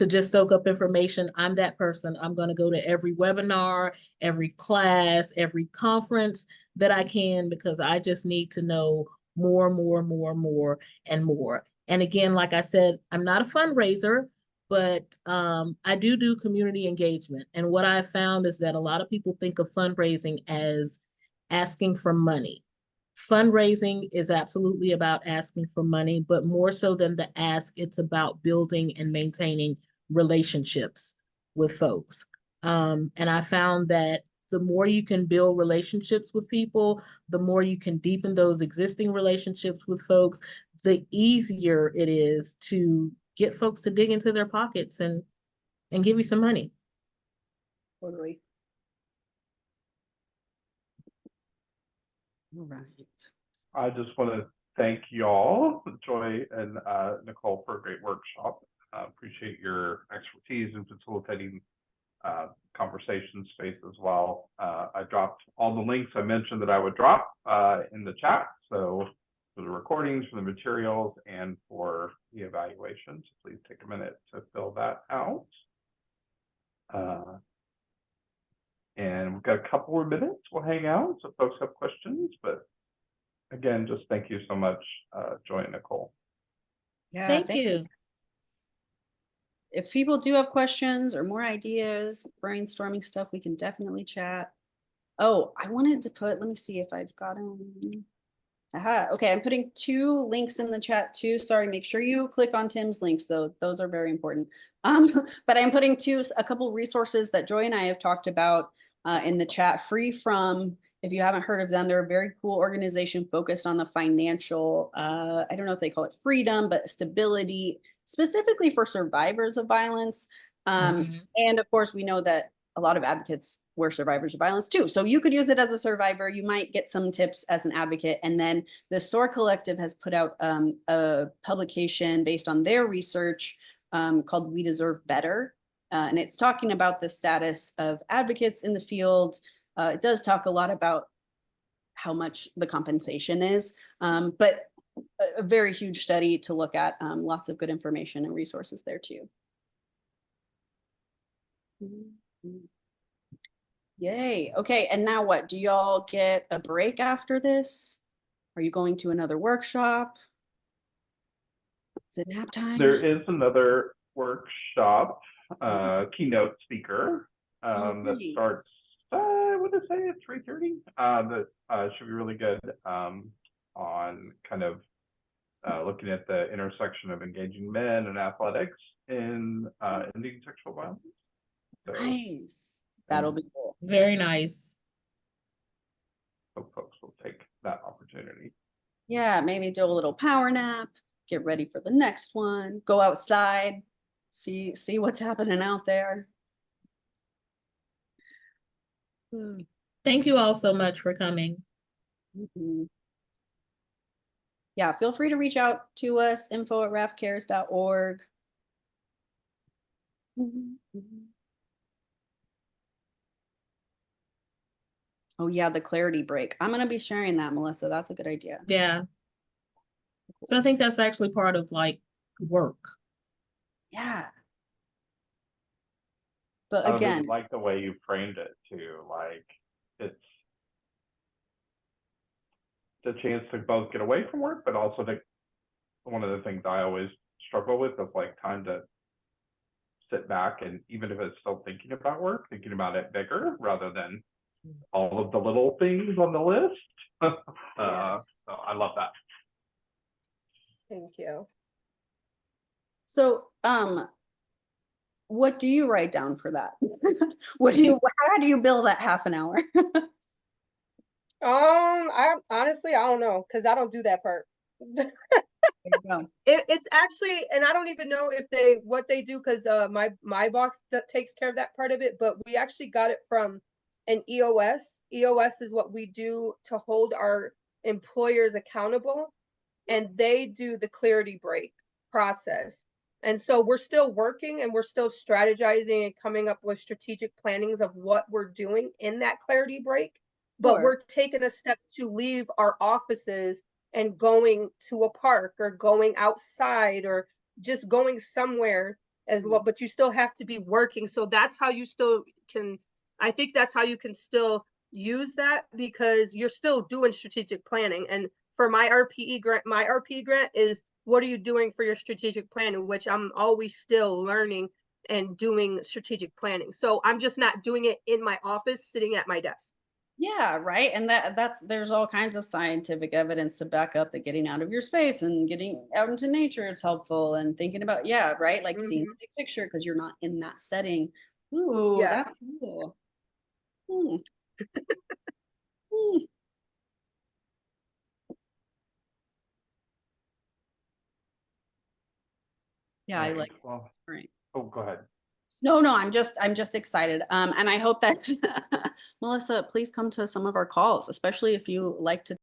just soak up information. I'm that person. I'm going to go to every webinar, every class, every conference that I can, because I just need to know more and more. And again, like I said, I'm not a fundraiser, but I do community engagement. And what I found is that a lot of people think of fundraising as asking for money. Fundraising is absolutely about asking for money, but more so than the ask, it's about building and maintaining relationships with folks. And I found that the more you can build relationships with people, the more you can deepen those existing relationships with folks, the easier it is to get folks to dig into their pockets and give you some money. Totally. All right. I just want to thank y'all, Joy and Nicole, for a great workshop. Appreciate your expertise in facilitating conversation space as well. I dropped all the links I mentioned that I would drop in the chat. So for the recordings, for the materials, and for the evaluations, please take a minute to fill that out. And we've got a couple more minutes. We'll hang out so folks have questions. But again, just thank you so much, Joy and Nicole. Yeah, Thank you. If people do have questions or more ideas, brainstorming stuff, we can definitely chat. Oh, I wanted to put, let me see if I've got them. Aha, okay, I'm putting 2 links in the chat too. Sorry, make sure you click on Tim's links though. Those are very important. But I'm putting a couple resources that Joy and I have talked about in the chat, free from, if you haven't heard of them, they're a very cool organization focused on the financial, I don't know if they call it freedom, but stability, specifically for survivors of violence. And of course, we know that a lot of advocates were survivors of violence too. So you could use it as a survivor. You might get some tips as an advocate. And then the SOAR Collective has put out a publication based on their research called We Deserve Better. And it's talking about the status of advocates in the field. It does talk a lot about how much the compensation is, but a very huge study to look at. Lots of good information and resources there too. Yay. Okay, and now what? Do y'all get a break after this? Are you going to another workshop? Is it nap time? There is another workshop, keynote speaker, that nice. starts, I would say at 3:30. That should be really good, on kind of looking at the intersection of engaging men and athletics in ending sexual violence. So Nice. That'll be cool. Very nice. hope folks will take that opportunity. Yeah, maybe do a little power nap, get ready for the next one, go outside, see what's happening out there. Thank you all so much for coming. Mhm. Yeah, feel free to reach out to us, info@rafcares.org. Oh yeah, the clarity break. I'm gonna be sharing that, Melissa. That's a good idea. Yeah. So I think that's actually part of like work. Yeah. But I really again, like the way you framed it too, like it's the chance to both get away from work, but also to, one of the things I always struggle with is like time to sit back and even if it's still thinking about work, thinking about it bigger rather than all of the little things on the list. Yes. So I love that. Thank you. so what do you write down for that? What do you, how do you bill that half an hour? I honestly, I don't know, because I don't do that part. There you go. It's actually, and I don't even know if what they do, because my boss takes care of that part of it, but we actually got it from an EOS. EOS is what we do to hold our employers accountable, and they do the clarity break process. And so we're still working and we're still strategizing and coming up with strategic plannings of what we're doing in that clarity break. But Sure. we're taking a step to leave our offices and going to a park or going outside or just going somewhere but you still have to be working. So that's how you still can, I think that's how you can still use that, because you're still doing strategic planning. And for my RPE grant is, what are you doing for your strategic planning, which I'm always still learning and doing strategic planning. So I'm just not doing it in my office, sitting at my desk. Yeah, right. And that's there's all kinds of scientific evidence to back up that getting out of your space and getting out into nature is helpful, and thinking about, yeah, right, like seeing the big picture because you're not in that setting. Ooh, Yeah. that's cool. Hmm. Hmm. Yeah, I like it. Well, Right. oh, go ahead. No, I'm just excited. And I hope that Melissa, please come to some of our calls, especially if you like to